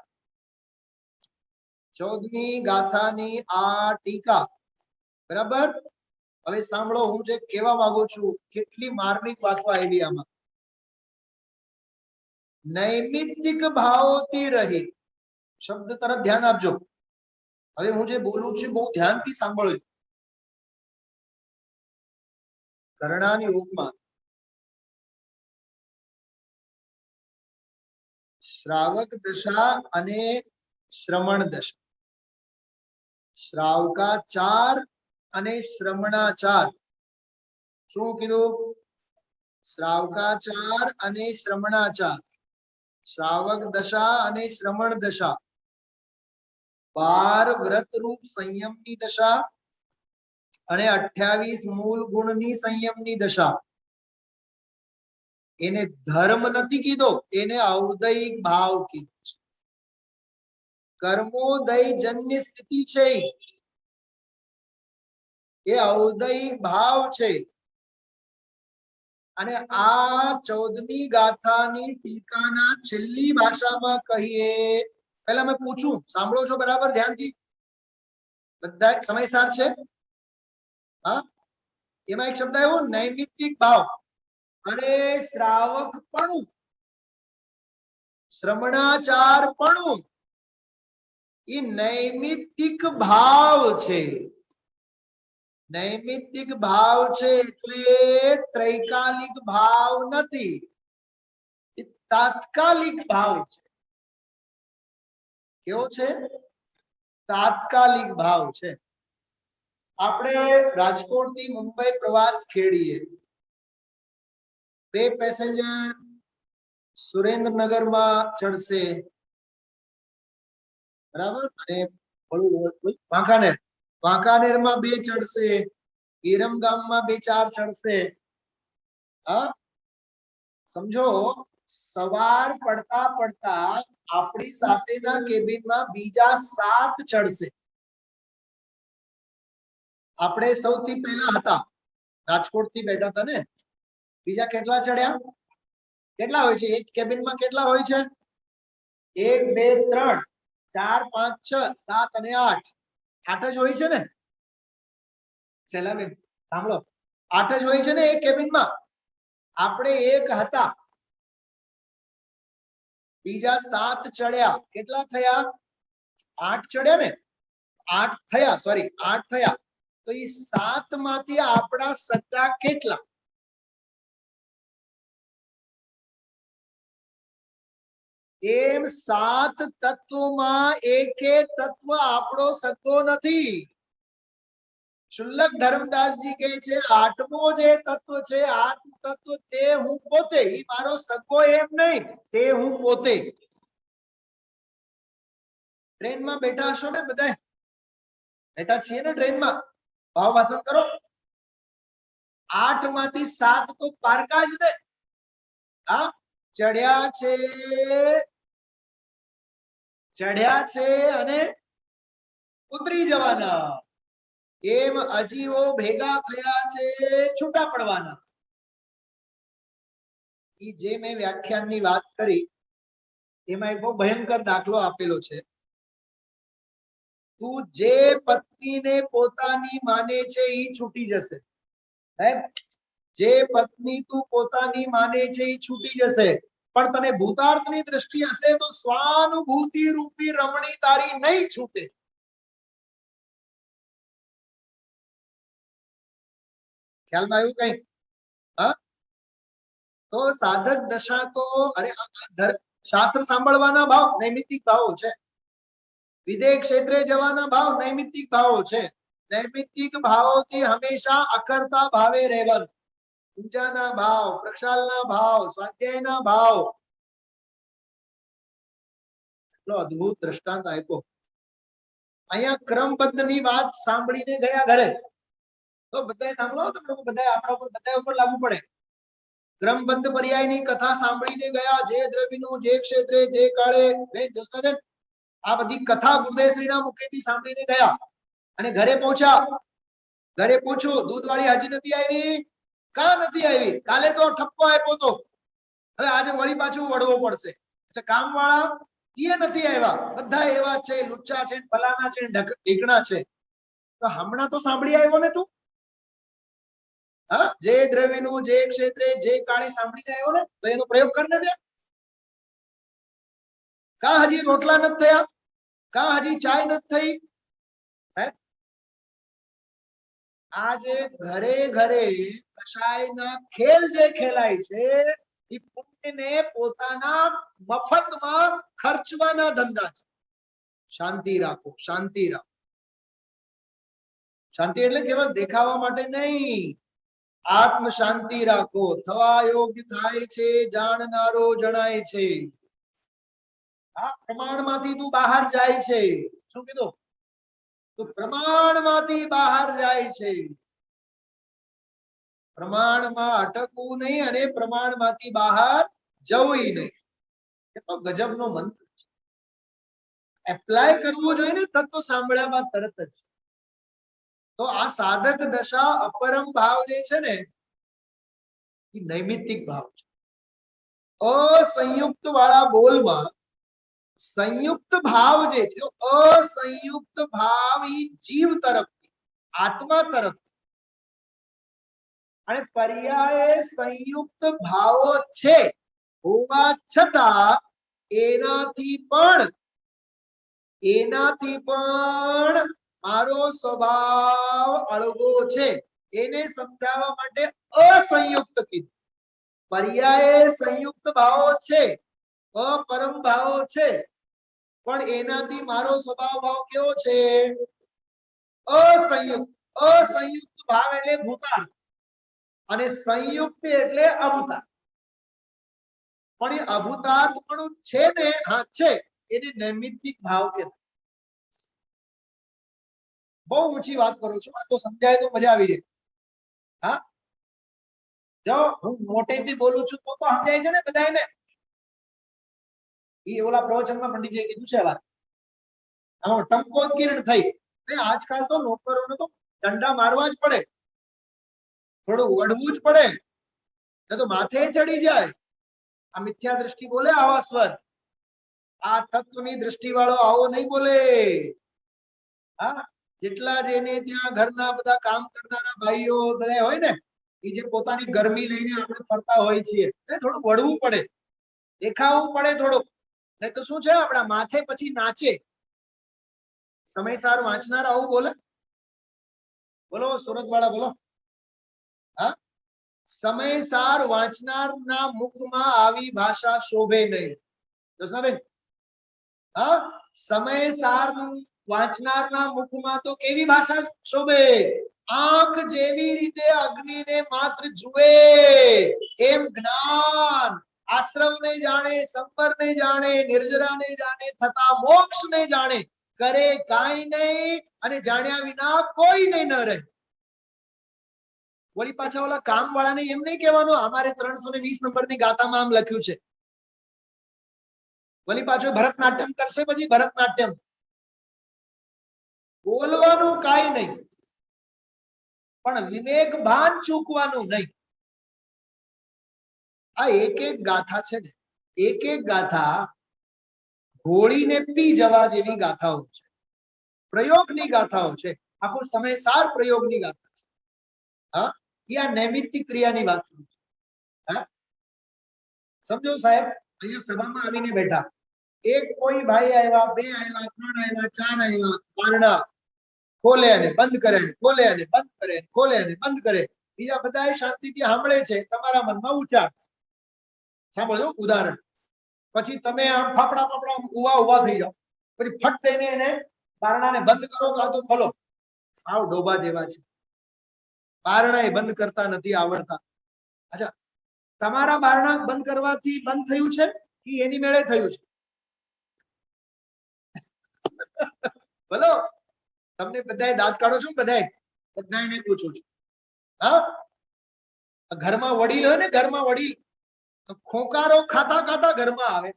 14મી ગાથાની આ ટીકા. બરાબર? હવે સાંભળો, હું જે કહેવા માંગુ છું, કેટલી માર્મિક વાતો આવી આમાં. નૈમિત્તિક ભાવોથી રહિત શબ્દ તરફ ધ્યાન આપજો. હવે હું જે બોલું છું બહુ ધ્યાનથી સાંભળજો. કરણાન યોગમાં શ્રાવક દશા અને શ્રમણ દશા, શ્રાવકા 4 અને શ્રમણા 4, શું કીધું? શ્રાવકાચાર અને શ્રમણાચાર, શ્રાવક દશા અને શ્રમણ દશા, 12 વ્રતરૂપ સંયમની દશા અને 28 મૂળ ગુણની સંયમની દશા. એને ધર્મ નથી કીધો, એને ઔદયિક ભાવ કીધો છે. કર્મોદય જન્ય સ્થિતિ છે, એ ઔદયિક ભાવ છે. અને આ 14મી ગાથાની ટીકાના છેલ્લી ભાષામાં કહીએ, પહેલા મેં પૂછું, સાંભળો છો બરાબર ધ્યાનથી? બધા સમયસાર છે? હા, એમાં એક શબ્દ આવ્યો નૈમિત્તિક ભાવ. અરે શ્રાવક પણ, શ્રમણાચાર પણ એ નૈમિત્તિક ભાવ છે. નૈમિત્તિક ભાવ છે એટલે ત્રૈકાલિક ભાવ નથી, એ તાત્કાલિક ભાવ છે. કેવો છે? તાત્કાલિક ભાવ છે. આપણે રાજકોટ થી મુંબઈ પ્રવાસ ખેડીએ, 2 પેસેન્જર સુરેન્દ્રનગરમાં ચડશે, બરાબર, અને વાંકાનેર, વાંકાનેરમાં 2 ચડશે, વિરમગામમાં 2-4 ચડશે. હા, સમજો સવાર પડતા પડતા આપણી સાથેના કેબિનમાં બીજા 7 ચડશે. આપણે સૌથી પહેલા હતા, રાજકોટ થી બેઠા હતા ને, બીજા કેટલા ચડ્યા? કેટલા હોય છે એક કેબિનમાં? કેટલા હોય છે? 1 2 3 4 5 6 7 અને 8, 8 જ હોય છે ને? ચલા બેન સાંભળો, 8 જ હોય છે ને એક કેબિનમાં. આપણે 1 હતા, બીજા 7 ચડ્યા, કેટલા થયા? 8 ચડ્યા ને? 8 થયા, સોરી 8 થયા. તો એ 7 માંથી આપણા સગા કેટલા? એમ 7 તત્વમાં એકે તત્વ આપણો સગો નથી. શુલ્લક ધર્મદાસજી કહે છે 8મો જે તત્વ છે, આત્મ તત્વ, તે હું પોતે, એ મારો સગો એમ નહીં, તે હું પોતે. ટ્રેનમાં બેઠા હશો ને બધા? બેઠા છીએ ને ટ્રેનમાં? ભાવ વાસન કરો. 8 માંથી 7 તો પારકા જ ને? હા, ચડ્યા છે અને ઉતરી જવાના. એમ અજીવો ભેગા થયા છે, છૂટા પડવાના. ઈ જે મેં વ્યાખ્યાનની વાત કરી એમાં એક બહુ ભયંકર દાખલો આપેલો છે. તું જે પત્નીને પોતાની માને છે ઈ છૂટી જશે. જે પત્ની તું પોતાની માને છે ઈ છૂટી જશે, પણ તને ભૂતાર્થની દ્રષ્ટિ હશે તો સ્વાનુભૂતિ રૂપી રમણી તારી નહીં છૂટે. ખ્યાલમાં આવ્યું કઈ? હા, તો સાધક દશા તો, અરે શાસ્ત્ર સાંભળવાના ભાવ નૈમિત્તિક ભાવો છે, વિદેહ ક્ષેત્રે જવાના ભાવ નૈમિત્તિક ભાવો છે. નૈમિત્તિક ભાવોથી હંમેશા અકર્તા ભાવે રહેવાનું. પૂજાના ભાવ, પ્રક્ષાલના ભાવ, સ્વાધ્યાયના ભાવ. એટલો અદ્ભુત દ્રષ્ટાંત આપ્યો. અહીંયા ક્રમબદ્ધની વાત સાંભળીને ગયા ઘરે, તો બધાએ સાંભળો, તો બધા આપણા ઉપર, બધા ઉપર લાગુ પડે. ક્રમબદ્ધ પર્યાયની કથા સાંભળીને ગયા, જે દ્રવ્યનું જે ક્ષેત્રે જે કાળે. બેન દોસ્તાબેન, આ બધી કથા ગુરુદેવશ્રીના મુખેથી સાંભળીને ગયા અને ઘરે પહોંચ્યા. ઘરે પૂછ્યું, દૂધવાળી હજી નથી આવી? કા નથી આવી? કાલે તો ઠપકો આપ્યો તો, હવે આજે વળી પાછું વળવો પડશે. અચ્છા, કામવાળા એ નથી આવ્યા, બધા એવા છે, લુચ્ચા છે, ફલાણા છે, ઢીકણા છે. તો હમણાં તો સાંભળી આવ્યો ને તું? હા, જે દ્રવ્યનું જે ક્ષેત્રે જે કાળે સાંભળીને આવ્યો ને, તો એનો પ્રયોગ કરીને દે. કા હજી રોટલા નથી થયા? કા હજી ચાય નથી થઈ? સાહેબ, આજે ઘરે ઘરે કશાયના ખેલ જે ખેલાય છે, એ પુણ્યને પોતાના મફતમાં ખર્ચવાના ધંધા છે. શાંતિ રાખો, શાંતિ રાખો. શાંતિ એટલે કેવળ દેખાવા માટે નહીં, આત્મ શાંતિ રાખો. થવા યોગ્ય થાય છે, જાણનારો જણાય છે. આ પ્રમાણમાંથી તું બહાર જાય છે. શું કીધું? તો પ્રમાણમાંથી બહાર જાય છે. પ્રમાણમાં અટકવું નહીં અને પ્રમાણમાંથી બહાર જવું નહીં. એ તો ગજબનો મંત્ર છે. એપ્લાય કરવું જોઈએ ને તત્વ સાંભળ્યા બાદ તરત જ. તો આ સાધક દશા અપરમ ભાવ જે છે ને એ નૈમિત્તિક ભાવ છે. અસંયુક્ત વાળા બોલમાં સંયુક્ત ભાવ જે છે, અસંયુક્ત ભાવ એ જીવ તરફથી, આત્મા તરફથી, અને પર્યાયે સંયુક્ત ભાવો છે હોવા છતાં એનાથી પણ મારો સ્વભાવ અળગો છે એને સમજાવવા માટે અસંયુક્ત કીધું. પર્યાયે સંયુક્ત ભાવો છે, અપરમ ભાવો છે, પણ એનાથી મારો સ્વભાવ ભાવ કેવો છે? અસંયુક્ત. અસંયુક્ત ભાવ એટલે ભૂતાર્થ અને સંયુક્ત એટલે અભૂતાર્થ. પણ એ અભૂતાર્થ પણ છે ને, હા છે, એને નૈમિત્તિક ભાવ કહેવાય. બહુ ઊંચી વાત કરું છું, તો સમજાય તો મજા આવી જાય. હા, જો હું મોટેથી બોલું છું તો સમજાય છે ને બધાને. એ ઓલા પ્રવચનમાં પંડિતજીએ કીધું છે વાત. ટંકોત્કીર્ણ થઈ. આજકાલ તો નોકરોને તો દંડા મારવા જ પડે, થોડું વળવું જ પડે, તો માથે ચડી જાય. આ મિથ્યા દ્રષ્ટિ બોલે આવા સ્વર. આ તત્વની દ્રષ્ટિ વાળો આવો નહીં બોલે. હા, જેટલા જેને ત્યાં ઘરના બધા કામ કરનારા ભાઈઓ બધા હોય ને, એ જે પોતાની ગરમી લઈને આપણે ફરતા હોય છીએ, થોડું વળવું પડે, દેખાવું પડે થોડુંક. નહીં તો શું છે, આપણા માથે પછી નાચે. સમયસાર વાંચનાર આવું બોલે? બોલો સુરત વાળા બોલો. હા, સમયસાર વાંચનારના મુખમાં આવી ભાષા શોભે નહીં. જોશનાબેન, હા, સમયસાર વાંચનારના મુખમાં તો કેવી ભાષા શોભે? આંખ જેવી રીતે અગ્નિને માત્ર જુએ એમ જ્ઞાન આશ્રમને જાણે, સંપરને જાણે, નિર્જરાને જાણે, થતા મોક્ષને જાણે, કરે કાંઈ નહીં અને જાણ્યા વિના કોઈ નહીં ન રહે. વળી પાછા ઓલા કામ વાળાને એમ નહીં કહેવાનું અમારે 320 નંબરની ગાતામાં આમ લખ્યું છે. વળી પાછો ભરતનાટ્યમ કરશે, પછી ભરતનાટ્યમ. બોલવાનું કાંઈ નહીં, પણ વિવેક ભાન ચૂકવાનું નહીં. આ એક એક ગાથા છે ને, એક એક ગાથા ઘોડીને પી જવા જેવી ગાથાઓ છે, પ્રયોગની ગાથાઓ છે. આખું સમયસાર પ્રયોગની ગાથા છે. હા, એ આ નૈમિત્તિક ક્રિયાની વાત કરું છું. હા, સમજો સાહેબ, અહીંયા સભામાં આવીને બેઠા, એક કોઈ ભાઈ આવ્યા, બે આવ્યા, ત્રણ આવ્યા, ચાર આવ્યા, બારણા ખોલે અને બંધ કરે, ખોલે અને બંધ કરે, ખોલે અને બંધ કરે. બીજા બધા શાંતિથી સાંભળે છે, તમારા મનમાં ઉચાર. સાંભળજો ઉદાહરણ. પછી તમે આમ ફાફડા ફાફડા ઉભા થઈ જાઓ, પછી ફટ થઈને એને બારણાને બંધ કરો તો ખોલો. આવ ડોબા જેવા છે, બારણા એ બંધ કરતા નથી આવડતા. અચ્છા, તમારા બારણા બંધ કરવાથી બંધ થયું છે કે એની મેળે થયું છે? બોલો, તમને બધાએ દાંત કાઢો છો? બધાને પૂછું છું. હા, ઘરમાં વડીલ હોય ને, ઘરમાં વડીલ ખોકારો ખાતા ખાતા ઘરમાં આવે.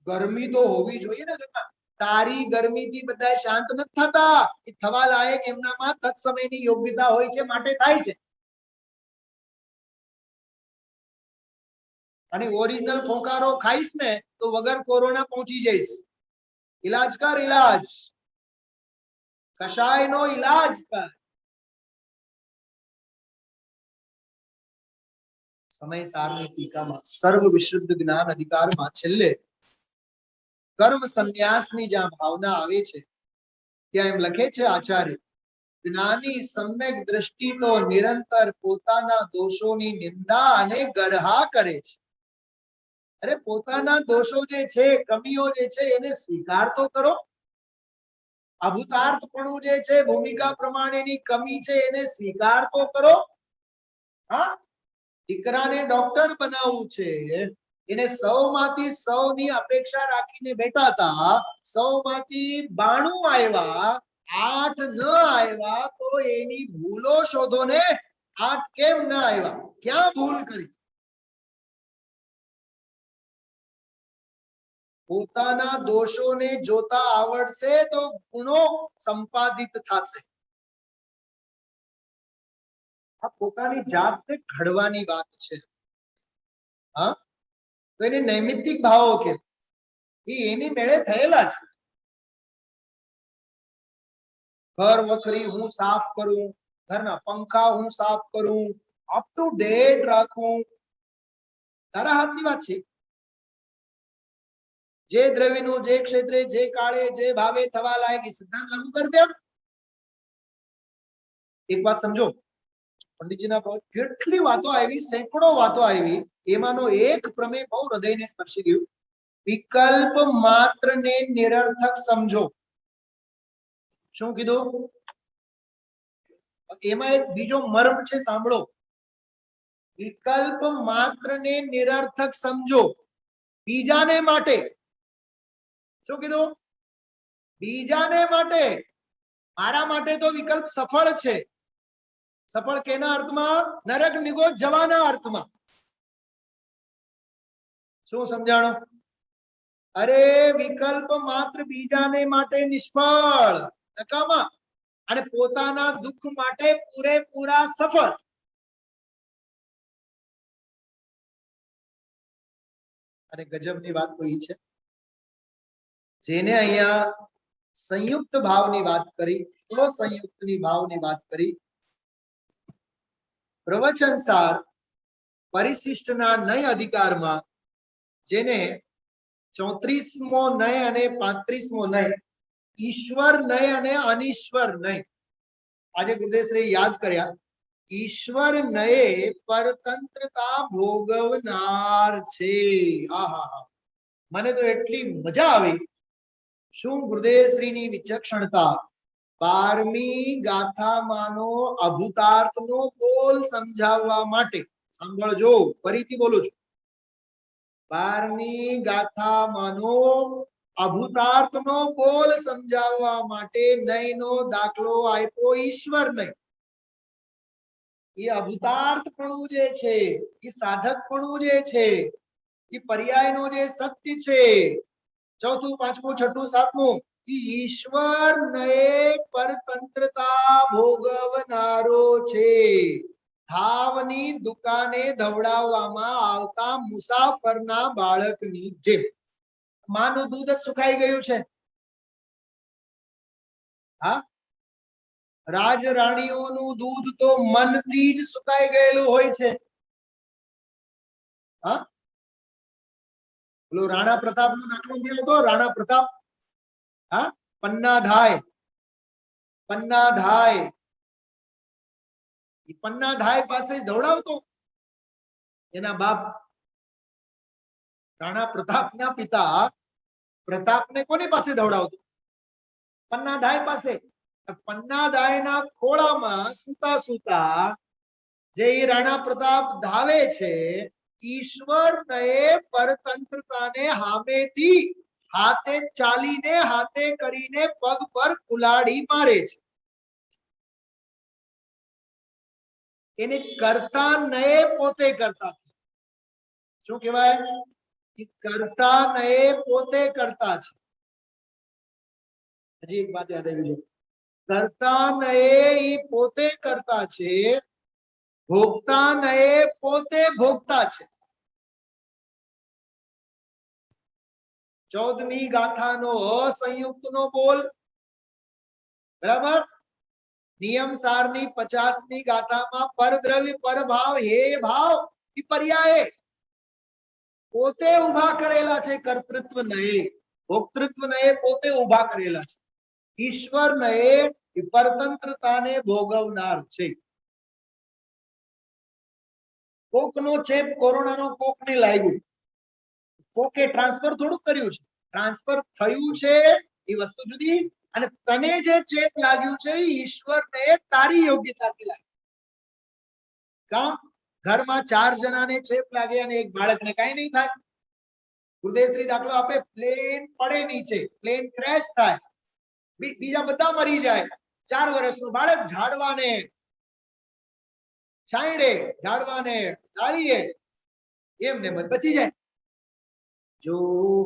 ગરમી તો હોવી જોઈએ ને ઘરમાં. તારી ગરમીથી બધા શાંત નથી થતા. એ થવા લાયક એમનામાં તત્સમયની યોગ્યતા હોય છે, માટે થાય છે. અને ઓરિજિનલ ખોકારો ખાઈશ ને તો વગર કોરોના પહોંચી જઈશ. ઇલાજ કર, ઇલાજ કશાયનો ઇલાજ કર. સમયસારની ટીકામાં સર્વ વિશુદ્ધ જ્ઞાન અધિકારમાં છેલ્લે કર્મ સંન્યાસની જ્યાં ભાવના આવે છે, ત્યાં એમ લખે છે આચાર્ય, જ્ઞાની સમ્યક દ્રષ્ટિ તો નિરંતર પોતાના દોષોની નિંદા અને ગરહા કરે છે. અરે, પોતાના દોષો જે છે, કમીઓ જે છે, એને સ્વીકાર તો કરો. અભૂતાર્થપણું જે છે, ભૂમિકા પ્રમાણેની કમી છે, એને સ્વીકાર તો કરો. હા, દીકરાને ડોક્ટર બનાવવું છે, એને 100માંથી 100ની અપેક્ષા રાખીને બેઠા હતા, 100માંથી 92 આવ્યા, 8 ન આવ્યા, તો એની ભૂલો શોધો ને. 8 કેમ ન આવ્યા? ક્યાં ભૂલ કરી? પોતાના દોષોને જોતા આવડશે તો ગુણો સંપાદિત થશે. આ પોતાની જાતને ઘડવાની વાત છે. હા, તો એને નૈમિત્તિક ભાવો કે એની મેળે થયેલા છે. ઘર વખરી હું સાફ કરું, ઘરના પંખા હું સાફ કરું, અપ ટુ ડેટ રાખું, તારા હાથની વાત છે. જે દ્રવ્યનું જે ક્ષેત્રે જે કાળે જે ભાવે થવા લાયક એ સિદ્ધાંત લાગુ કરી દે. એક વાત સમજો, પંડિતજીના કેટલી વાતો આવી, સેંકડો વાતો આવી, એમાંનો એક પ્રમેય બહુ હૃદયને સ્પર્શી ગયું. વિકલ્પ માત્ર ને નિરર્થક સમજો. શું કીધું? એમાં એક બીજો મર્મ છે, સાંભળો. વિકલ્પ માત્ર ને નિરર્થક સમજો, બીજાને માટે. શું કીધું? બીજાને માટે. મારા માટે તો વિકલ્પ સફળ છે. સફળ કેના અર્થમાં? નરક નિગોજ જવાના અર્થમાં. શું સમજાણો? અરે વિકલ્પ માત્ર બીજાને માટે નિષ્ફળ, નકામા, અને પોતાના દુઃખ માટે પૂરેપૂરા સફળ. અને ગજબની વાત તો એ છે, જેને અહીંયા સંયુક્ત ભાવની વાત કરી, સંયુક્તની ભાવની વાત કરી, પ્રવચન સાર પરિશિષ્ટના નય અધિકારમાં જેને 34મો નય અને 35મો નય, ઈશ્વર નય અને અનીશ્વર નય, આજે ગુરુદેવશ્રી યાદ કર્યા. ઈશ્વર નયે પરતંત્રતા ભોગવનાર છે. આહા, મને તો એટલી મજા આવી. શું ગુરુદેવશ્રીની વિચક્ષણતા! 12મી ગાથામાંનો અભૂતાર્થનો બોલ સમજાવવા માટે, સાંભળજો, ફરીથી બોલું છું, 12મી ગાથામાંનો અભૂતાર્થનો બોલ સમજાવવા માટે નયનો દાખલો આપ્યો ઈશ્વર નય. એ અભૂતાર્થપણું જે છે, એ સાધકપણું જે છે, એ પર્યાયનો જે સત્ય છે, ચોથું, પાંચમું, છઠ્ઠું, સાતમું, ઈશ્વર નયે પરતંત્રતા ભોગવનારો છે. ધાવની દુકાને ધવડાવવામાં આવતા મુસાફરના બાળકની જેમ. માનું દૂધ જ સુકાઈ ગયું છે. હા, રાજરાણીઓનું દૂધ તો મનથી જ સુકાઈ ગયેલું હોય છે. હા, પેલો રાણા પ્રતાપ નો દાખલો ગયો હતો. રાણા પ્રતાપ, હા, પન્નાધાય, પન્નાધાય પાસે દોડાવતો એના બાપ. રાણા પ્રતાપના પિતા પ્રતાપને કોની પાસે દોડાવતો? પન્નાધાય પાસે. પન્નાધાયના ખોળામાં સુતા સુતા જે રાણા પ્રતાપ ધાવે છે, ઈશ્વર નયે પરતંત્રતાને હામેથી હાથે ચાલીને, હાથે કરીને પગ પર કુલાડી મારે છે. એને કરતા નયે પોતે કરતા. શું કહેવાય? કરતા નયે પોતે કરતા છે. હજી એક વાત યાદ આવી, કરતા નયે ઈ પોતે કરતા છે, ભોગતા નયે પોતે ભોગતા છે. 14મી ગાથાનો અસંયુક્તનો બોલ, બરાબર? નિયમ સારની 50મી ગાથામાં પરદ્રવ્ય, પરભાવ, હે ભાવ, ઈ પર્યાય પોતે ઉભા કરેલા છે. કર્તૃત્વ નયે, ભોક્તૃત્વ નયે પોતે ઉભા કરેલા છે. ઈશ્વર નયે પરતંત્રતાને ભોગવનાર છે. કોકનો ચેપ કોરોનાનો કોકને લાગ્યું, કોકે ટ્રાન્સફર થોડું કર્યું છે, ટ્રાન્સફર થયું છે એ વસ્તુ જુદી, અને તને જે ચેપ લાગ્યું છે ઈશ્વરને તારી યોગ્યતાથી લાગ્યું. કામ ઘરમાં 4 જણાને ચેપ લાગે અને એક બાળકને કાંઈ નહીં થાય. ગુરુદેવશ્રી દાખલો આપે, પ્લેન પડે નીચે, પ્લેન ક્રેશ થાય, બીજા બધા મરી જાય, 4 વર્ષનું બાળક ઝાડવાને છાંયડે, ઝાડવાને ડાળીએ એમને મત બચી જાય. જો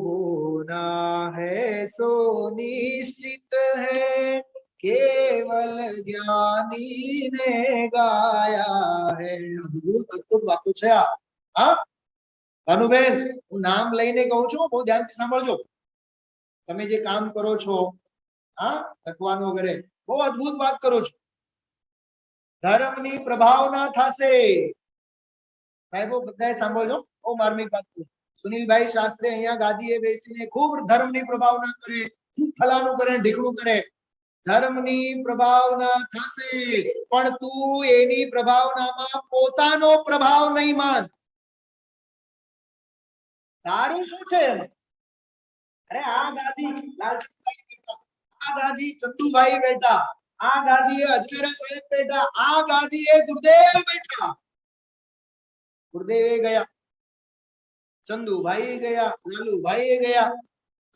હોના હૈ સો નિશ્ચિત હૈ, કેવલ જ્ઞાની ને ગાયા હૈ. અદ્ભુત અદ્ભુત વાતો છે આ. હા ભાનુબેન, હું નામ લઈને કહું છું, બહુ ધ્યાનથી સાંભળજો. તમે જે કામ કરો છો, હા લખવાનું વગેરે, બહુ અદ્ભુત વાત કરો છો. ધર્મની પ્રભાવના થશે. સાહેબો બધાએ સાંભળજો, બહુ માર્મિક વાત કરું. સુનિલભાઈ શાસ્ત્રી અહીંયા ગાદીએ બેસીને ખૂબ ધર્મની પ્રભાવના કરે, ખૂબ ફલાનું કરે, ઢીકણું કરે. ધર્મની પ્રભાવના થશે, પણ તું એની પ્રભાવનામાં પોતાનો પ્રભાવ નહીં માન. તારું શું છે એમાં? અરે આ ગાદી લાલજીભાઈ બેઠા, આ ગાદી ચંદુભાઈ બેઠા, આ ગાદીએ અજમેરા સાહેબ બેઠા, આ ગાદીએ ગુરુદેવ બેઠા. ગુરુદેવે ગયા, ચંદુભાઈ ગયા, લાલુભાઈ ગયા,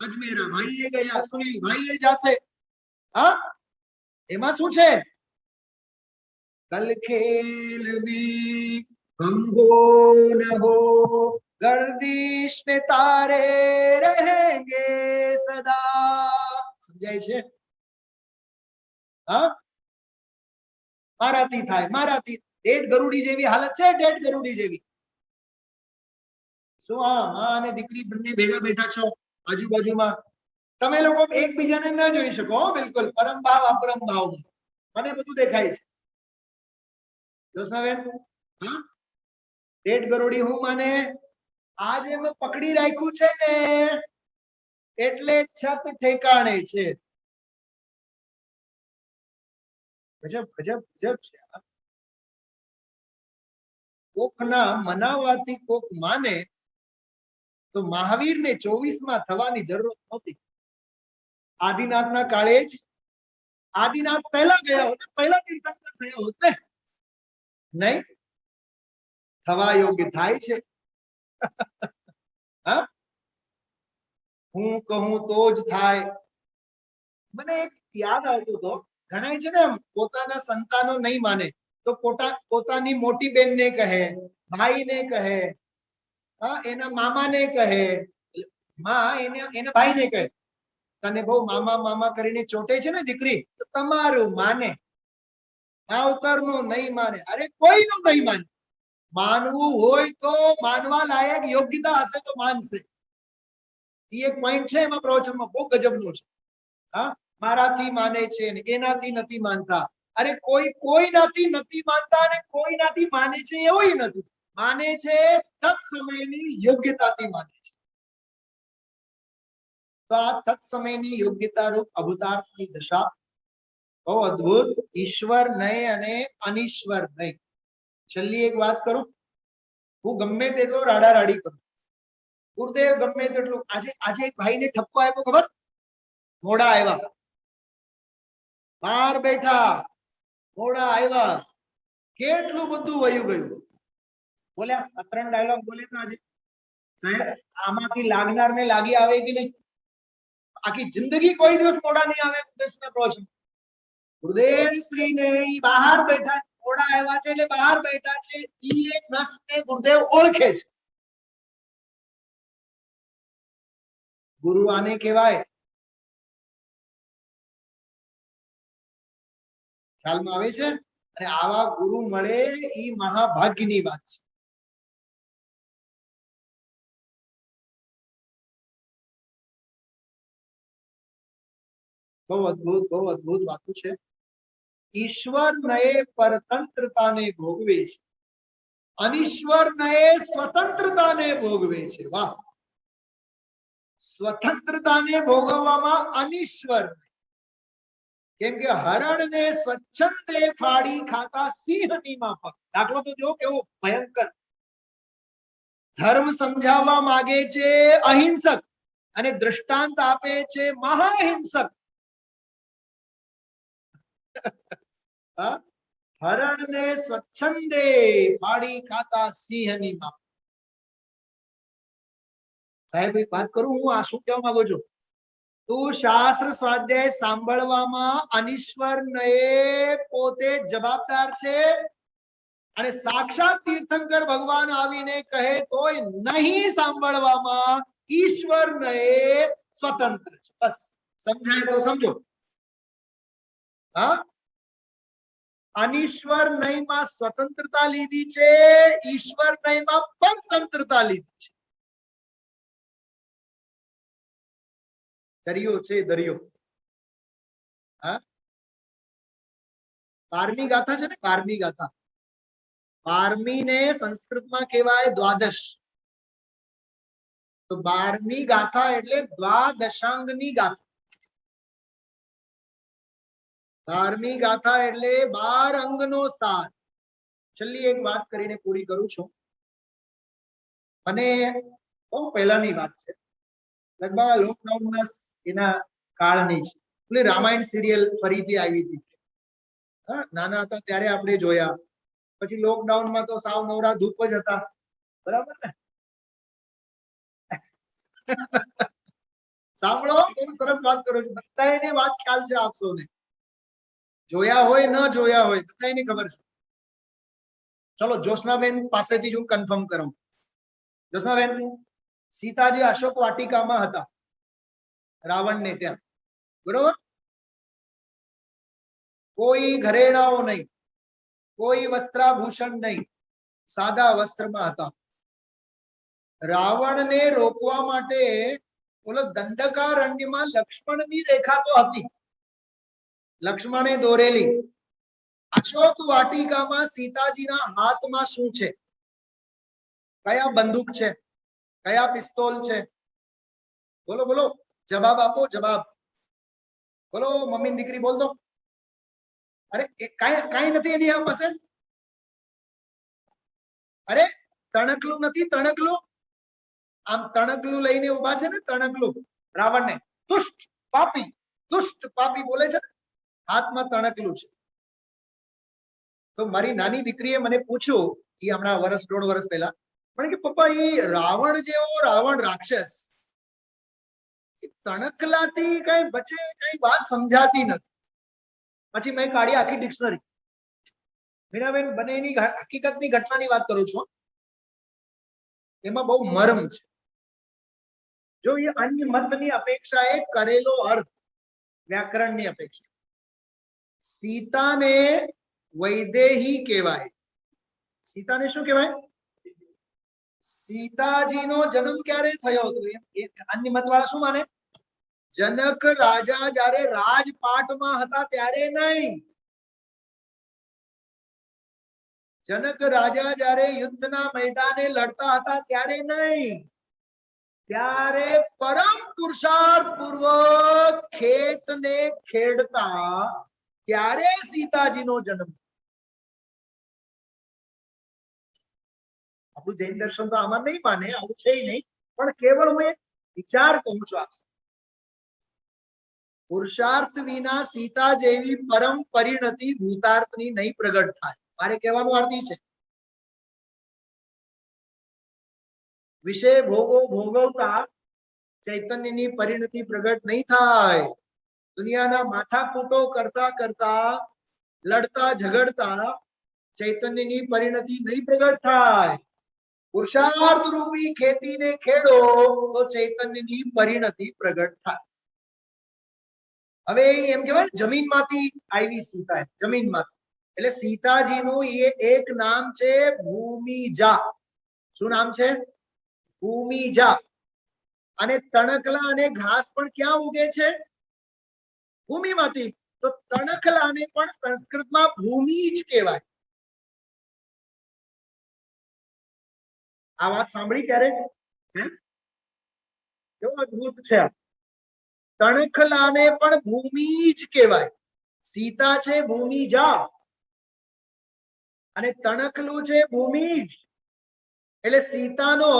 અજમેરા ભાઈ ગયા, સુનિલભાઈ જશે. હા એમાં શું છે? કલ ખેલ મે હમ હો ન હો, गर्दिश में तारे रहेंगे सदा. સમજાય છે? હા મારાથી થાય, મારાથી. ડેડ ગરુડી જેવી હાલત છે, ડેડ ગરુડી જેવી. શું હા માં અને દીકરી બંને ભેગા બેઠા છો આજુબાજુમાં, તમે લોકો એકબીજાને ન જોઈ શકો. બિલકુલ પરમ ભાવ અપરમ ભાવ મને બધું દેખાય છે. જોશનાબેન, હા ડેડ ગરુડી હું માને આજે મેં પકડી રાખ્યું છે ને એટલે છત ઠેકાણે છે. ગજબ ગજબ ગજબ છે. કોકના મનાવાથી કોક માને તો મહાવીરને 24માં થવાની જરૂર નહોતી. આદિનાથના કાળે જ આદિનાથ પહેલા ગયા હોત, પહેલા તીર્થંકર થયા હોત ને. નહીં થવા યોગ્ય થાય છે. હા હું કહું તો જ થાય. મને એક યાદ આવતું હતો, ઘણા છે ને પોતાના સંતાનો નહીં માને તો પોતાની મોટી બેનને કહે, ભાઈને કહે, હા એના મામાને કહે, માં એના ભાઈને કહે, તને બહુ મામા મામા કરીને ચોટે છે ને દીકરી, તો તમારું માને, માવતરનું નહીં માને. અરે કોઈનું નહીં માને. માનવું હોય તો માનવા લાયક યોગ્યતા હશે તો માનશે. એ એક પોઈન્ટ છે એમાં પ્રવચનમાં, બહુ ગજબનું છે. હા મારાથી માને છે ને એનાથી નથી માનતા. અરે કોઈનાથી નથી માનતા અને કોઈનાથી માને છે એવું નથી. માને છે તત્સમયની યોગ્યતાથી માને છે. તો આ તત્સમયની યોગ્યતા રૂપ અભૂતાર્થની દશા બહુ અદ્ભુત. ઈશ્વર નહીં અને અનીશ્વર નહીં. છેલ્લી એક વાત કરું, હું ગમે તેટલો રાડારાડી કરું, ગુરુદેવ ગમે તેટલું. આજે એક ભાઈને ઠપકો આપ્યો, ખબર? મોડા આવ્યા, બહાર બેઠા, મોડા આવ્યા, કેટલું બધું વયું ગયું. બોલ્યા 3 ડાયલોગ બોલે તો આજે સાહેબ આમાંથી લાગનાર ને લાગી આવે કે નહીં? આખી જિંદગી કોઈ દિવસ મોડા નહીં આવે. ગુરુદેવ શ્રી ને બહાર બેઠા, મોડા આવ્યા છે એટલે બહાર બેઠા છે. ઈ એક નસને ગુરુદેવ ઓળખે છે. ગુરુ આને કહેવાય. ખ્યાલમાં આવે છે? અને આવા ગુરુ મળે ઈ મહાભાગ્યની વાત છે. બહુ અદ્ભુત વાતો છે. ઈશ્વર નયે પરતંત્રતાને ભોગવે છે, અનીશ્વર નયે સ્વતંત્રતાને ભોગવે છે. વાહ! સ્વતંત્રતાને ભોગવવામાં અનીશ્વર, કેમ કે હરણને સ્વચ્છંદે ફાડી ખાતા સિંહની માફક. દાખલો તો જો કેવો ભયંકર. ધર્મ સમજાવવા માંગે છે અહિંસક અને દ્રષ્ટાંત આપે છે મહાહિંસક. હરણ ને સ્વચ્છંદે પાડી ખાતા સિંહની માફક. સાહેબ એક વાત કરું, હું આ શું કહેવા માંગુ છું? તું શાસ્ત્ર સ્વાધ્યાય સાંભળવામાં અનીશ્વર નએ પોતે જવાબદાર છે, અને સાક્ષાત તીર્થંકર ભગવાન આવીને કહે તોય નહીં સાંભળવામાં ઈશ્વર નએ સ્વતંત્ર છે. બસ સમજાય તો સમજો. હા, અનીશ્વર નયમાં સ્વતંત્રતા લીધી છે, ઈશ્વર નયમાં પરતંત્રતા લીધી છે. દરિયો છે દરિયો. હા, 12મી ગાથા છે ને, 12મી ગાથા. 12મી ને સંસ્કૃતમાં કહેવાય દ્વાદશ. તો 12મી ગાથા એટલે દ્વાદશાંગની ગાથા. 12મી ગાથા એટલે 12 અંગનો સાર. છેલ્લી એક વાત કરીને પૂરી કરું છું. અને બહુ પહેલાની વાત છે, લગભગ લોકડાઉનના એના કાળની છે. એટલે રામાયણ સિરિયલ ફરીથી આવી હતી. હા, નાના હતા ત્યારે આપણે જોયા. પછી લોકડાઉનમાં તો સાવ નવરા ધૂપ જ હતા. બરાબર ને? સાંભળો, બહુ સરસ વાત કરું છું. બધાને વાત ખ્યાલ છે આપ સૌને. જોયા હોય ન જોયા હોય બધાને ખબર છે. ચલો જ્યોત્સનાબેન પાસેથી જ હું કન્ફર્મ કરું. જ્યોત્સનાબેન, સીતાજી અશોક વાટિકામાં હતા રાવણને ત્યાં, બરોબર? કોઈ ઘરેણાઓ નહીં, કોઈ વસ્ત્રાભૂષણ નહીં, સાદા વસ્ત્રમાં હતા. રાવણને રોકવા માટે બોલો દંડકારણ્યમાં લક્ષ્મણની રેખા તો હતી, લક્ષ્મણે દોરેલી. અશોક વાટિકામાં સીતાજીના હાથમાં શું છે? કયા બંદૂક છે? કયા પિસ્તોલ છે? બોલો બોલો, જવાબ આપો, જવાબ બોલો. મમ્મી દીકરી બોલ દો. અરે કાઈ નથી એની આ પાસે. અરે તણકલું નથી, તણકલું. આમ તણકલું લઈને ઉભા છે ને, તણકલું. રાવણને દુષ્ટ પાપી, દુષ્ટ પાપી બોલે છે ને, હાથમાં તણકલું છે. તો મારી નાની દીકરીએ મને પૂછ્યું, એ હમણાં વર્ષ 1.5 વર્ષ પહેલા, મને કે પપ્પા એ રાવણ જેવો રાવણ રાક્ષસ તણકલાથી કઈ બચે, કઈ વાત સમજાતી નથી. પછી મેં કાઢી આખી ડિક્શનરી. મીરાબેન, બંનેની હકીકતની ઘટનાની વાત કરું છું. એમાં બહુ મર્મ છે. જો એ અન્ય મતની અપેક્ષાએ કરેલો અર્થ, વ્યાકરણની અપેક્ષા. સીતાને વૈદેહી કહેવાય. સીતાને શું કહેવાય? સીતાજીનો જન્મ ક્યારે થયો હતો? અન્ય મતવાળા શું માને? જનક રાજા જ્યારે રાજપાટમાં હતા ત્યારે નહીં. જનક રાજા જ્યારે યુદ્ધના મેદાને લડતા હતા ત્યારે નહીં. ત્યારે પરમ પુરુષાર્થ પૂર્વક ખેતને ખેડતા ત્યારે સીતાજીનો જન્મ. આપણું જૈન દર્શન તો આમાં નહીં માને, આવું છે નહીં, પણ કેવળ હું એક વિચાર કહું છું આપ. પુરુષાર્થ વિના સીતા જેવી પરમ પરિણતિ ભૂતાર્થની નહીં પ્રગટ થાય. મારે કહેવાનો અર્થ છે, વિષય ભોગો ભોગવતા ચૈતન્યની પરિણતિ પ્રગટ નહીં થાય. દુનિયાના માથાકૂટો કરતા કરતા, લડતા ઝઘડતા ચૈતન્યની પરિણતિ નહીં પ્રગટ થાય. પુરુષાર્થ રૂપી ખેતીને ખેડો તો ચૈતન્યની પરિણતિ પ્રગટ થાય. હવે એમ કહેવાય જમીનમાંથી આવી સીતા, જમીનમાંથી. એટલે સીતાજીનું એ એક નામ છે ભૂમિજા. શું નામ છે? ભૂમિજા. અને તણકલા અને ઘાસ પણ ક્યાં ઉગે છે? ભૂમિમાંથી. તો તણકલાને પણ સંસ્કૃતમાં ભૂમિ જ કહેવાય. આ વાત સાંભળી ક્યારે? કેવું અદ્ભુત છે. તણખલાને પણ ભૂમિ જ કહેવાય. સીતા છે ભૂમિજા અને તણખલું છે ભૂમિ જ. એટલે સીતાનો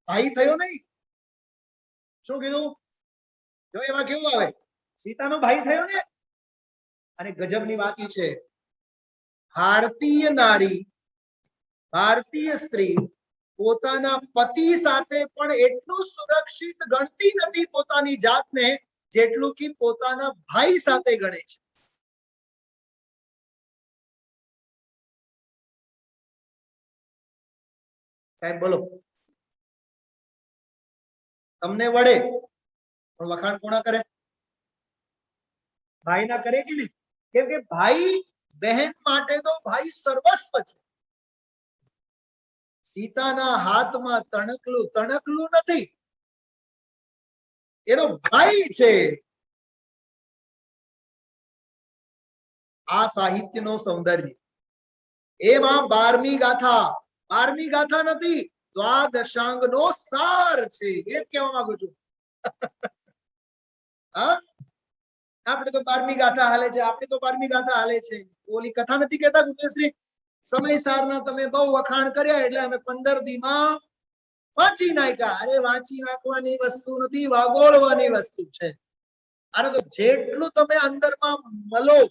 ભાઈ થયો નહીં. શું કીધું? જો એમાં કેવું આવે, સીતાનો ભાઈ થયો ને. અને ગજબની વાત એ છે, ભારતીય નારી, ભારતીય સ્ત્રી પોતાના પતિ સાથે પણ એટલું સુરક્ષિત ગણતી નથી પોતાની જાતને જેટલું કે પોતાના ભાઈ સાથે ગણે છે. સાહેબ બોલો. તમને વડે પણ વખાણ કોના કરે? ભાઈ ના કરે કે નહીં? કેમ કે ભાઈ બહેન માટે તો ભાઈ સર્વસ્વ છે. સીતાના હાથમાં તણકલું તણકલું નથી, એનો ભાઈ છે. આ સાહિત્યનો સૌંદર્ય. એમાં 12મી ગાથા, 12મી ગાથા નથી, દ્વાદશાંગનો સાર છે, એ કહેવા માંગુ છું. હા, આપણે તો 12મી ગાથા હાલે છે, આપણે તો 12મી ગાથા હાલે છે. ઓલી કથા નથી કહેતા ગુરુશ્રી, સમયસારના તમે બહુ વખાણ કર્યા એટલે અમે 15 દીમાં વાંચી નાખ્યા. અરે વાંચી નાખવાની વસ્તુ નથી, વાગોળવાની વસ્તુ છે. અરે તો જેટલું તમે અંદરમાં મલો,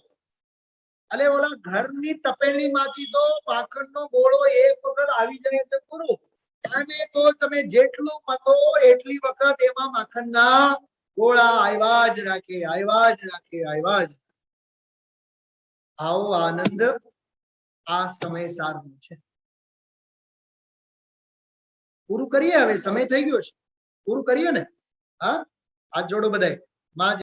અલે ઓલા ઘરની તપેલી માંથી તો માખણનો ગોળો એક વખત આવી જાય તો પૂરું. અને તો તમે જેટલું મલો એટલી વખત એમાં માખણના ગોળા આવ્યા જ રાખે, આવ્યા જ રાખે, આવ્યા જ. આવો આનંદ આ સમય સારનું છે. પૂરું કરીએ, હવે સમય થઈ ગયો છે, પૂરું કરીએ ને. હા, હાથ જોડો બધાય. માં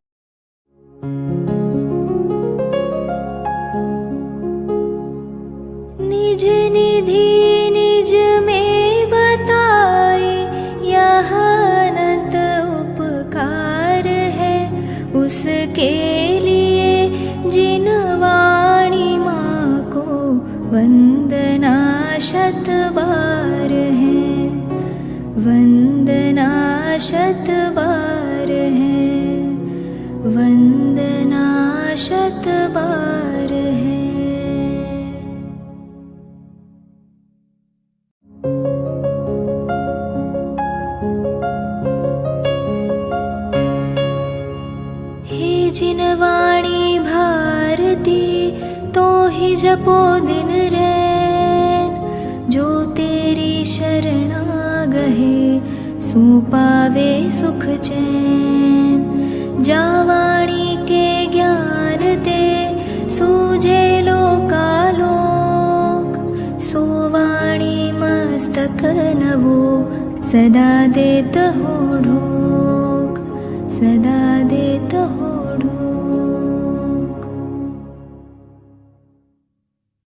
निज निधि निज में बताए, यह अनंत उपकार है उसके लिए जिन वाणी माँ को वंदना शत बार है, वंदना शत बार है, वंदना शत बार है. जिन वाणी भारती तो ही जपो दिन रैन, जो तेरी शरणा गहे सो पावे सुख चैन. जा वाणी के ज्ञान ते सूझे लोकालोक, सो वाणी मस्तक नवो सदा देत हो ढोक, सदा देत हो ढोक.